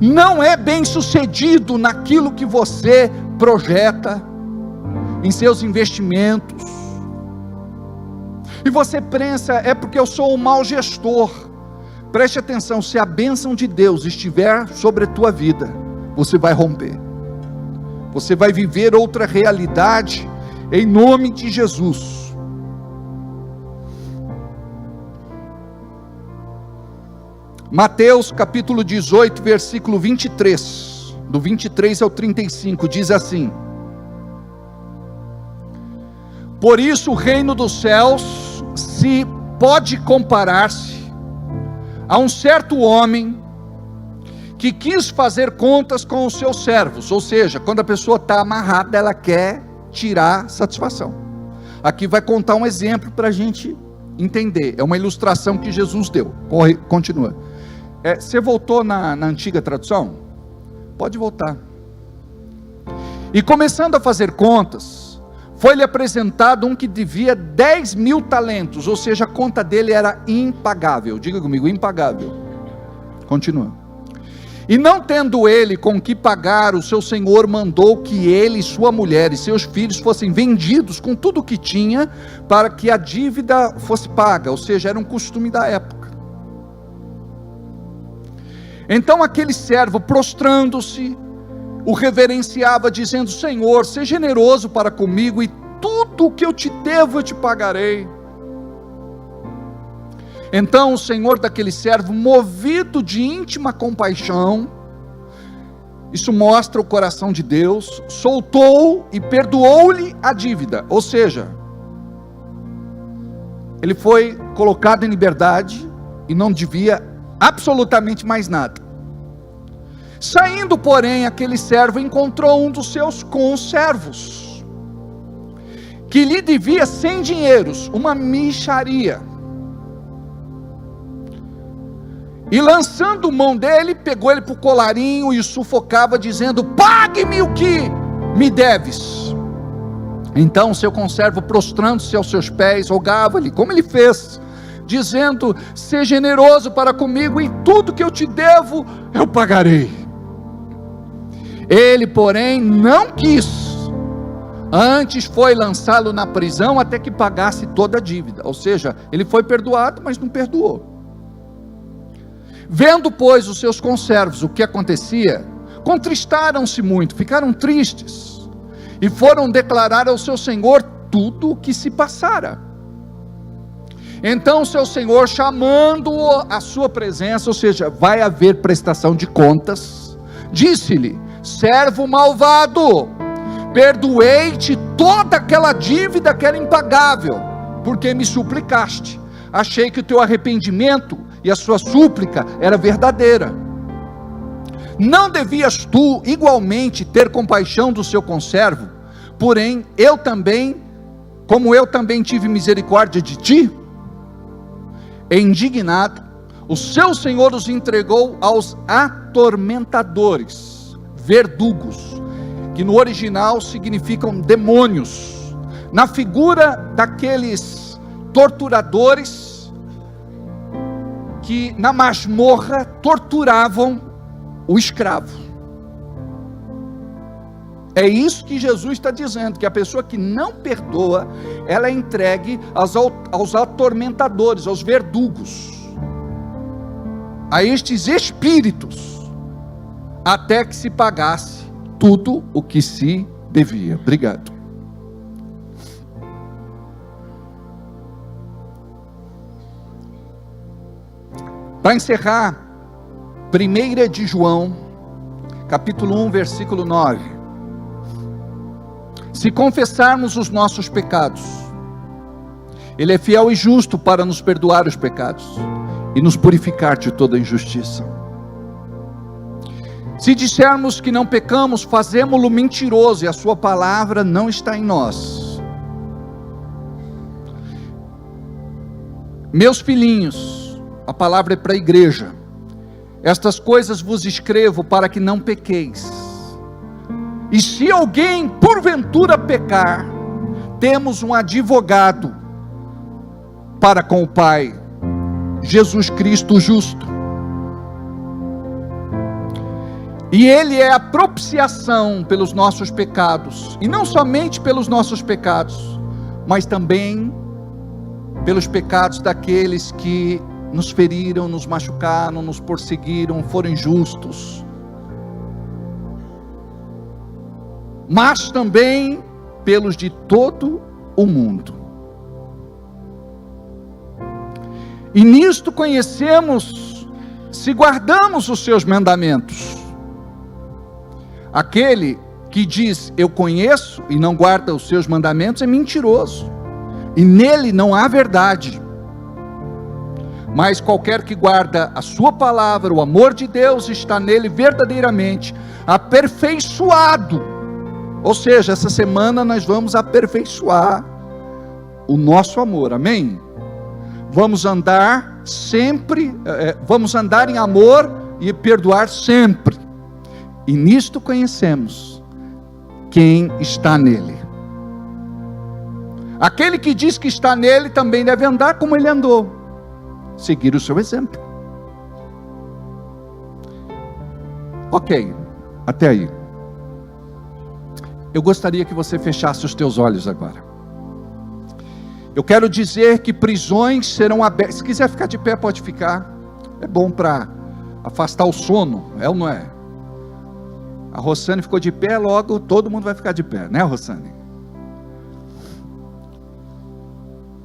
Não é bem sucedido naquilo que você projeta, em seus investimentos. E você pensa, é porque eu sou um mau gestor. Preste atenção, se a bênção de Deus estiver sobre a tua vida, você vai romper. Você vai viver outra realidade, em nome de Jesus. Mateus capítulo 18, versículo 23, do 23 ao 35, diz assim: por isso o reino dos céus se pode comparar-se a um certo homem que quis fazer contas com os seus servos. Ou seja, quando a pessoa está amarrada, ela quer tirar satisfação. Aqui vai contar um exemplo para a gente entender, é uma ilustração que Jesus deu. Continua. Você voltou na antiga tradução? Pode voltar. E começando a fazer contas, foi-lhe apresentado um que devia 10.000 talentos, ou seja, a conta dele era impagável. Diga comigo, impagável. Continua. E não tendo ele com que pagar, o seu senhor mandou que ele, sua mulher e seus filhos fossem vendidos com tudo o que tinha, para que a dívida fosse paga, ou seja, era um costume da época. Então aquele servo, prostrando-se, o reverenciava, dizendo: Senhor, seja generoso para comigo, e tudo o que eu te devo eu te pagarei. Então o senhor daquele servo, movido de íntima compaixão, isso mostra o coração de Deus, soltou e perdoou-lhe a dívida. Ou seja, ele foi colocado em liberdade e não devia absolutamente mais nada. Saindo, porém, aquele servo encontrou um dos seus conservos, que lhe devia 100 dinheiros, uma mixaria. E lançando mão dele, pegou ele para o colarinho e sufocava, dizendo: pague-me o que me deves. Então seu conservo, prostrando-se aos seus pés, rogava-lhe, como ele fez, dizendo: seja generoso para comigo, e tudo que eu te devo eu pagarei. Ele, porém, não quis, antes foi lançá-lo na prisão até que pagasse toda a dívida. Ou seja, ele foi perdoado, mas não perdoou. Vendo, pois, os seus conservos o que acontecia, contristaram-se muito, ficaram tristes, e foram declarar ao seu senhor tudo o que se passara. Então seu senhor, chamando-o à sua presença, ou seja, vai haver prestação de contas, disse-lhe: servo malvado, perdoei-te toda aquela dívida que era impagável, porque me suplicaste. Achei que o teu arrependimento e a sua súplica era verdadeira. Não devias tu igualmente ter compaixão do seu conservo? Porém, como eu também tive misericórdia de ti? E indignado, o seu senhor os entregou aos atormentadores, verdugos, que no original significam demônios, na figura daqueles torturadores que na masmorra torturavam o escravo. É isso que Jesus está dizendo, que a pessoa que não perdoa, ela é entregue aos atormentadores, aos verdugos, a estes espíritos, até que se pagasse tudo o que se devia. Obrigado. Para encerrar, 1 de João, capítulo 1, versículo 9. Se confessarmos os nossos pecados, Ele é fiel e justo para nos perdoar os pecados e nos purificar de toda injustiça. Se dissermos que não pecamos, fazemo-lo mentiroso e a sua palavra não está em nós. Meus filhinhos, a palavra é para a igreja. Estas coisas vos escrevo para que não pequeis. E se alguém porventura pecar, temos um advogado para com o Pai, Jesus Cristo justo. E Ele é a propiciação pelos nossos pecados, e não somente pelos nossos pecados, mas também pelos pecados daqueles que nos feriram, nos machucaram, nos perseguiram, foram injustos, mas também pelos de todo o mundo. E nisto conhecemos, se guardamos os seus mandamentos. Aquele que diz, eu conheço, e não guarda os seus mandamentos, é mentiroso, e nele não há verdade. Mas qualquer que guarda a sua palavra, o amor de Deus está nele verdadeiramente aperfeiçoado. Ou seja, essa semana nós vamos aperfeiçoar o nosso amor, amém? Vamos andar sempre, vamos andar em amor e perdoar sempre. E nisto conhecemos quem está nele. Aquele que diz que está nele também deve andar como ele andou, seguir o seu exemplo. Ok, até aí. Eu gostaria que você fechasse os teus olhos agora. Eu quero dizer que prisões serão abertas. Se quiser ficar de pé, pode ficar. É bom para afastar o sono, é ou não é? A Rossane ficou de pé, logo todo mundo vai ficar de pé, né, Rossane?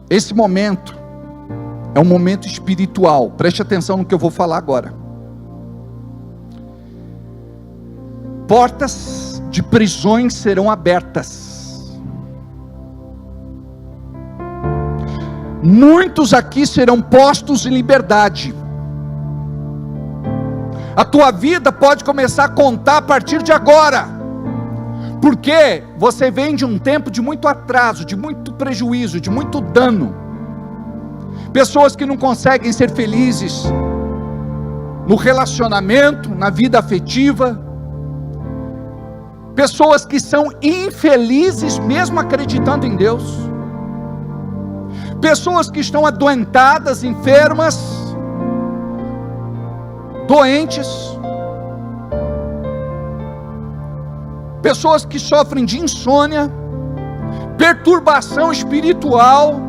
Esse momento é um momento espiritual. Preste atenção no que eu vou falar agora. Portas de prisões serão abertas. Muitos aqui serão postos em liberdade. A tua vida pode começar a contar a partir de agora, porque você vem de um tempo de muito atraso, de muito prejuízo, de muito dano. Pessoas que não conseguem ser felizes no relacionamento, na vida afetiva. Pessoas que são infelizes mesmo acreditando em Deus. Pessoas que estão adoentadas, enfermas, doentes. Pessoas que sofrem de insônia, perturbação espiritual,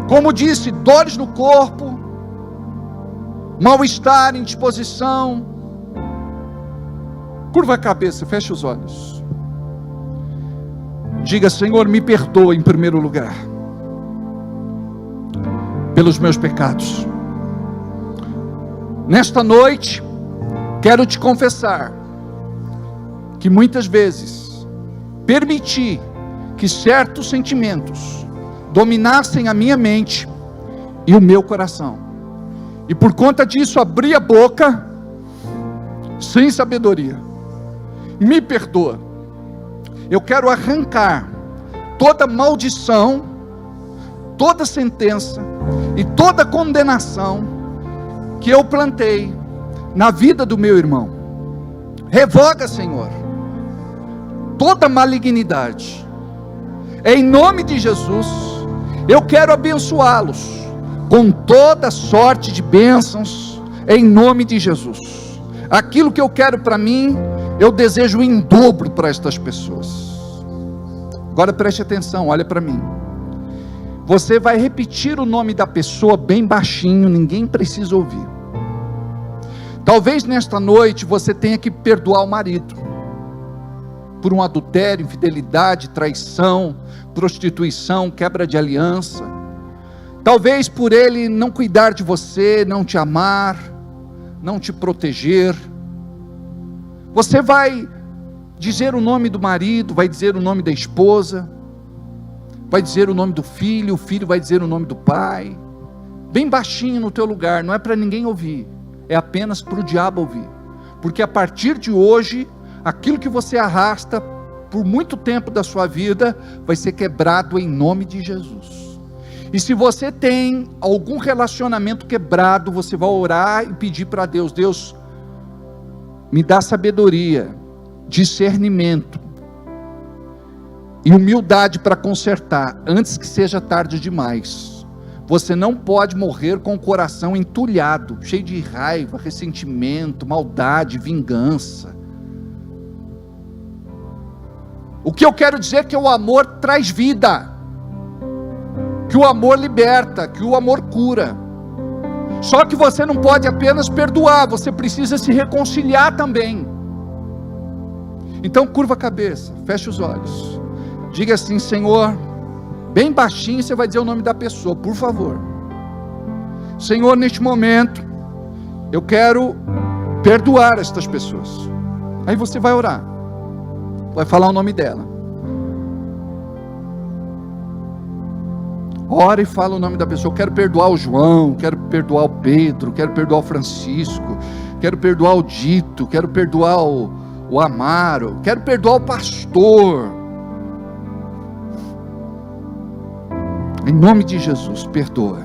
como disse, dores no corpo, mal-estar, indisposição. Curva a cabeça, feche os olhos. Diga, Senhor, me perdoa em primeiro lugar pelos meus pecados. Nesta noite, quero te confessar que muitas vezes permiti que certos sentimentos dominassem a minha mente e o meu coração, e por conta disso abri a boca sem sabedoria. Me perdoa. Eu quero arrancar toda maldição, toda sentença e toda condenação que eu plantei na vida do meu irmão. Revoga, Senhor, toda malignidade. Em nome de Jesus, eu quero abençoá-los com toda sorte de bênçãos, em nome de Jesus. Aquilo que eu quero para mim, eu desejo em dobro para estas pessoas. Agora preste atenção, olha para mim. Você vai repetir o nome da pessoa bem baixinho, ninguém precisa ouvir. Talvez nesta noite você tenha que perdoar o marido por um adultério, infidelidade, traição, prostituição, quebra de aliança. Talvez por ele não cuidar de você, não te amar, não te proteger. Você vai dizer o nome do marido, vai dizer o nome da esposa, vai dizer o nome do filho, o filho vai dizer o nome do pai, bem baixinho no teu lugar, não é para ninguém ouvir, é apenas para o diabo ouvir, porque a partir de hoje, aquilo que você arrasta por muito tempo da sua vida, vai ser quebrado em nome de Jesus. E se você tem algum relacionamento quebrado, você vai orar e pedir para Deus: Deus, me dá sabedoria, discernimento e humildade para consertar, antes que seja tarde demais. Você não pode morrer com o coração entulhado, cheio de raiva, ressentimento, maldade, vingança. O que eu quero dizer é que o amor traz vida, que o amor liberta, que o amor cura. Só que você não pode apenas perdoar, você precisa se reconciliar também. Então curva a cabeça, feche os olhos, diga assim: Senhor, bem baixinho você vai dizer o nome da pessoa, por favor. Senhor, neste momento eu quero perdoar estas pessoas. Aí você vai orar, vai falar o nome dela. Ora e fala o nome da pessoa. Eu quero perdoar o João, quero perdoar o Pedro, quero perdoar o Francisco, quero perdoar o Dito, quero perdoar o Amaro, quero perdoar o pastor. Em nome de Jesus, perdoa,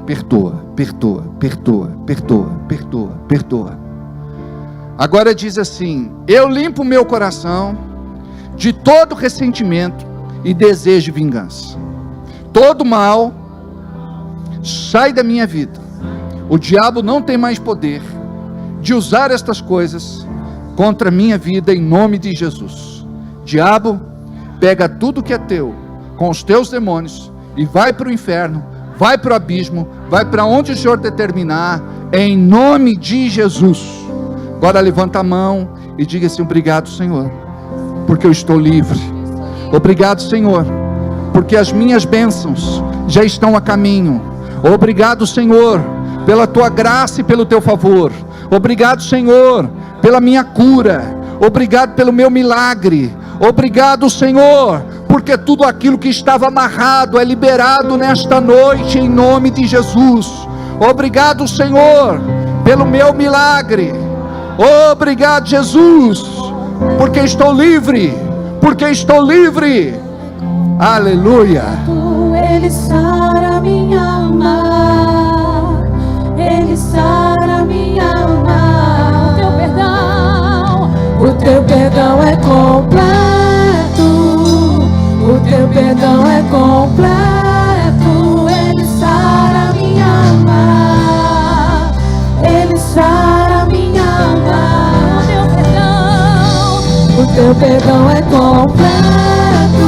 perdoa, perdoa, perdoa, perdoa, perdoa, perdoa. Agora diz assim: eu limpo o meu coração de todo ressentimento e desejo de vingança. Todo mal sai da minha vida. O diabo não tem mais poder de usar estas coisas contra a minha vida, em nome de Jesus. Diabo, pega tudo que é teu, com os teus demônios, e vai para o inferno, vai para o abismo, vai para onde o Senhor determinar, em nome de Jesus. Agora levanta a mão e diga assim: obrigado, Senhor, porque eu estou livre. Obrigado, Senhor, porque as minhas bênçãos já estão a caminho. Obrigado, Senhor, pela tua graça e pelo teu favor. Obrigado, Senhor, pela minha cura. Obrigado pelo meu milagre. Obrigado, Senhor, porque tudo aquilo que estava amarrado é liberado nesta noite, em nome de Jesus. Obrigado, Senhor, pelo meu milagre. Obrigado, Jesus, porque estou livre, porque estou livre. Aleluia. Ele sara minha alma, Ele sara minha alma. O teu perdão é completo, o teu perdão é completo. Ele sara minha alma, Ele sara minha alma. O teu perdão é completo,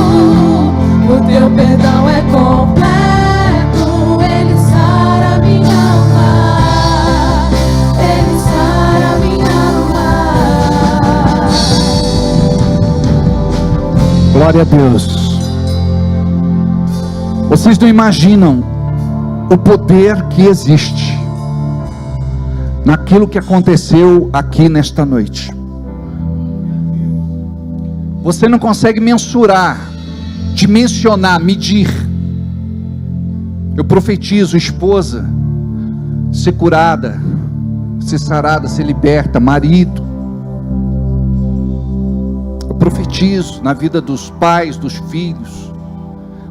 o teu perdão é completo. Ele sara minha alma, Ele sara minha alma. Glória a Deus. Vocês não imaginam o poder que existe naquilo que aconteceu aqui nesta noite. Você não consegue mensurar, dimensionar, medir. Eu profetizo: esposa, ser curada, ser sarada, ser liberta. Marido, profetizo na vida dos pais, dos filhos.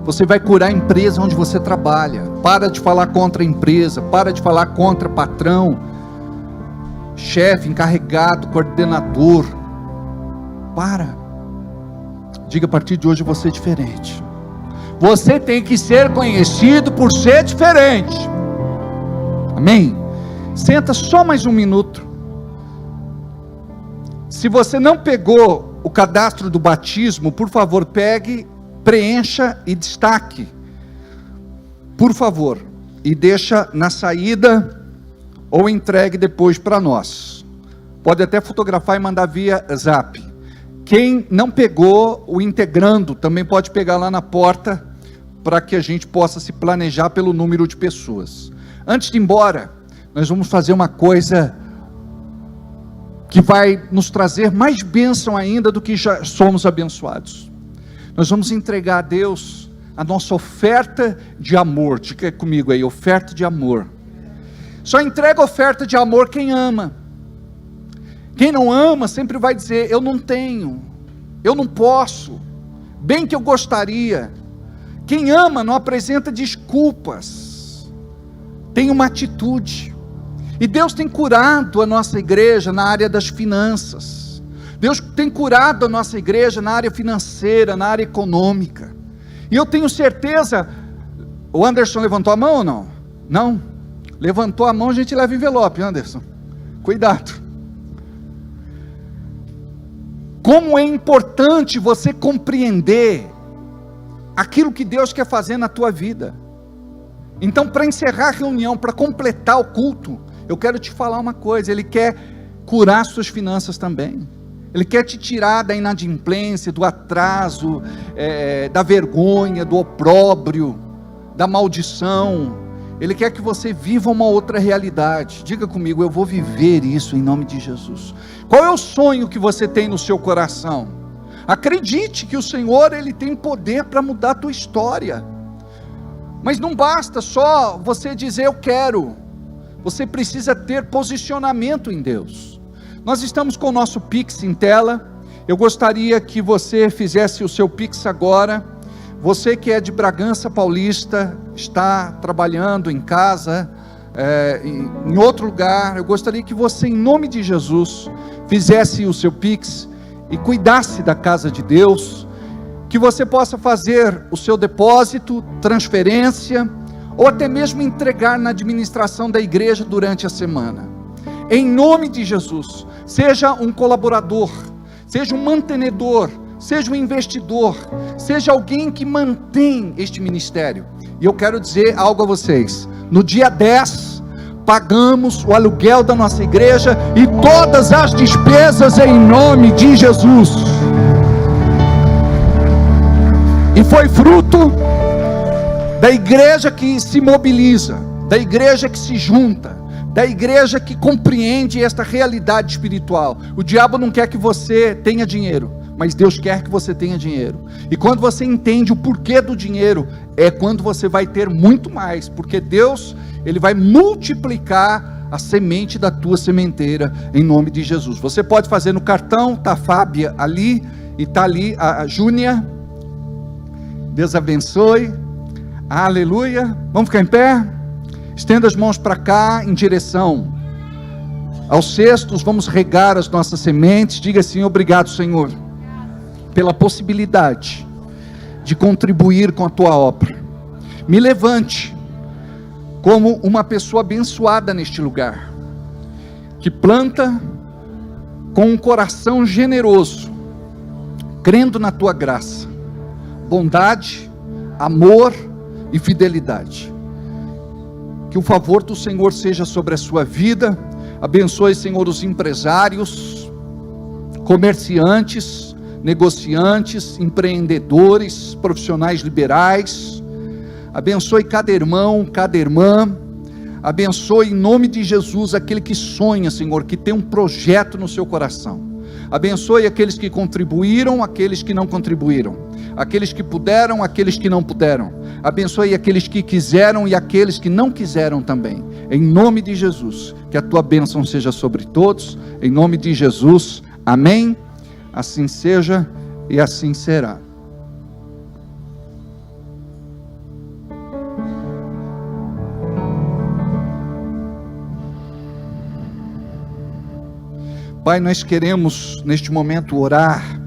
Você vai curar a empresa onde você trabalha. Para de falar contra a empresa, para de falar contra patrão, chefe, encarregado, coordenador. Para. Diga, a partir de hoje eu vou ser diferente. Você tem que ser conhecido por ser diferente. Amém? Senta só mais um minuto. Se você não pegou o cadastro do batismo, por favor, pegue, preencha e destaque. Por favor. E deixa na saída ou entregue depois para nós. Pode até fotografar e mandar via Zap. Quem não pegou o integrando, também pode pegar lá na porta, para que a gente possa se planejar pelo número de pessoas. Antes de ir embora, nós vamos fazer uma coisa que vai nos trazer mais bênção ainda do que já somos abençoados. Nós vamos entregar a Deus a nossa oferta de amor. Diga comigo aí, oferta de amor. Só entrega oferta de amor quem ama. Quem não ama sempre vai dizer, eu não tenho, eu não posso, bem que eu gostaria. Quem ama não apresenta desculpas, tem uma atitude. E Deus tem curado a nossa igreja na área das finanças. Deus tem curado a nossa igreja na área financeira, na área econômica. E eu tenho certeza, o Anderson levantou a mão ou não? Não? Levantou a mão, a gente leva envelope, Anderson. Cuidado. Como é importante você compreender aquilo que Deus quer fazer na tua vida. Então, para encerrar a reunião, para completar o culto, eu quero te falar uma coisa, Ele quer curar suas finanças também. Ele quer te tirar da inadimplência, do atraso, da vergonha, do opróbrio, da maldição. Ele quer que você viva uma outra realidade. Diga comigo, eu vou viver isso em nome de Jesus. Qual é o sonho que você tem no seu coração? Acredite que o Senhor, Ele tem poder para mudar a tua história. Mas não basta só você dizer eu quero. Você precisa ter posicionamento em Deus. Nós estamos com o nosso Pix em tela. Eu gostaria que você fizesse o seu Pix agora. Você que é de Bragança Paulista, está trabalhando em casa, em outro lugar, eu gostaria que você, em nome de Jesus, fizesse o seu Pix e cuidasse da casa de Deus, que você possa fazer o seu depósito, transferência, ou até mesmo entregar na administração da igreja durante a semana. Em nome de Jesus, seja um colaborador, seja um mantenedor, seja um investidor, seja alguém que mantém este ministério. E eu quero dizer algo a vocês, no dia 10, pagamos o aluguel da nossa igreja e todas as despesas em nome de Jesus. E foi fruto da igreja que se mobiliza, da igreja que se junta, da igreja que compreende esta realidade espiritual. O diabo não quer que você tenha dinheiro, mas Deus quer que você tenha dinheiro. E quando você entende o porquê do dinheiro, é quando você vai ter muito mais, porque Deus, Ele vai multiplicar a semente da tua sementeira, em nome de Jesus. Você pode fazer no cartão, está a Fábia ali, e está ali a Júnia. Deus abençoe, aleluia. Vamos ficar em pé? Estenda as mãos para cá, em direção aos cestos. Vamos regar as nossas sementes. Diga assim, obrigado, Senhor, pela possibilidade de contribuir com a tua obra. Me levante como uma pessoa abençoada neste lugar, que planta com um coração generoso, crendo na tua graça, bondade, amor e fidelidade. Que o favor do Senhor seja sobre a sua vida. Abençoe, Senhor, os empresários, comerciantes, negociantes, empreendedores, profissionais liberais. Abençoe cada irmão, cada irmã. Abençoe em nome de Jesus aquele que sonha, Senhor, que tem um projeto no seu coração. Abençoe aqueles que contribuíram, aqueles que não contribuíram, aqueles que puderam, aqueles que não puderam. Abençoe aqueles que quiseram e aqueles que não quiseram também. Em nome de Jesus, que a tua bênção seja sobre todos. Em nome de Jesus, amém. Assim seja e assim será. Pai, nós queremos neste momento orar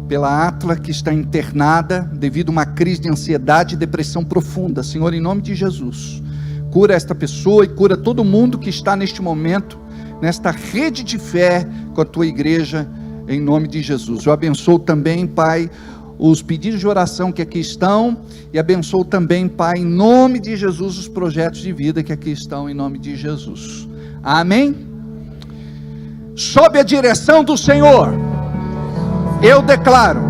pela Atla que está internada devido a uma crise de ansiedade e depressão profunda. Senhor, em nome de Jesus, cura esta pessoa e cura todo mundo que está neste momento, nesta rede de fé com a tua igreja, em nome de Jesus. Eu abençoo também, Pai, os pedidos de oração que aqui estão, e abençoo também, Pai, em nome de Jesus, os projetos de vida que aqui estão, em nome de Jesus. Amém? Sob a direção do Senhor, eu declaro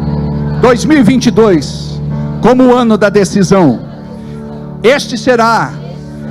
2022 como o ano da decisão. Este será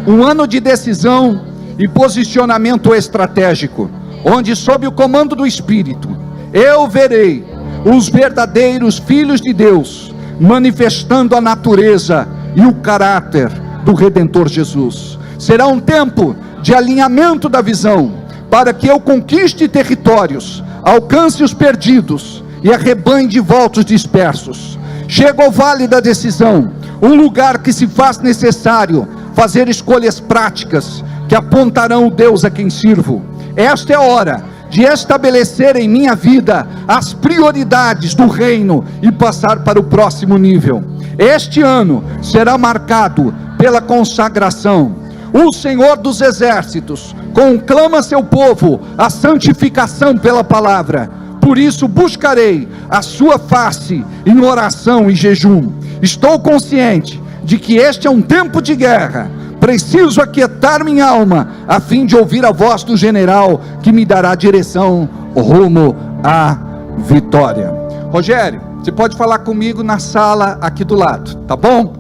um ano de decisão e posicionamento estratégico, onde sob o comando do Espírito, eu verei os verdadeiros filhos de Deus manifestando a natureza e o caráter do Redentor Jesus. Será um tempo de alinhamento da visão, para que eu conquiste territórios, alcance os perdidos e arrebanhe de volta os dispersos. Chego ao vale da decisão, um lugar que se faz necessário fazer escolhas práticas que apontarão o Deus a quem sirvo. Esta é a hora de estabelecer em minha vida as prioridades do reino e passar para o próximo nível. Este ano será marcado pela consagração. O Senhor dos Exércitos conclama seu povo a santificação pela palavra. Por isso buscarei a sua face em oração e jejum. Estou consciente de que este é um tempo de guerra. Preciso aquietar minha alma, a fim de ouvir a voz do general, que me dará direção rumo à vitória. Rogério, você pode falar comigo na sala aqui do lado, tá bom?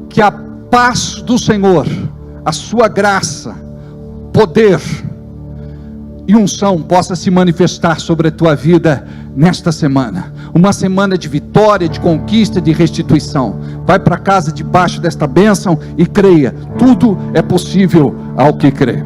Que a paz do Senhor, a sua graça, poder e unção possa se manifestar sobre a tua vida nesta semana. Uma semana de vitória, de conquista, de restituição. Vai para casa debaixo desta bênção e creia, tudo é possível ao que crê.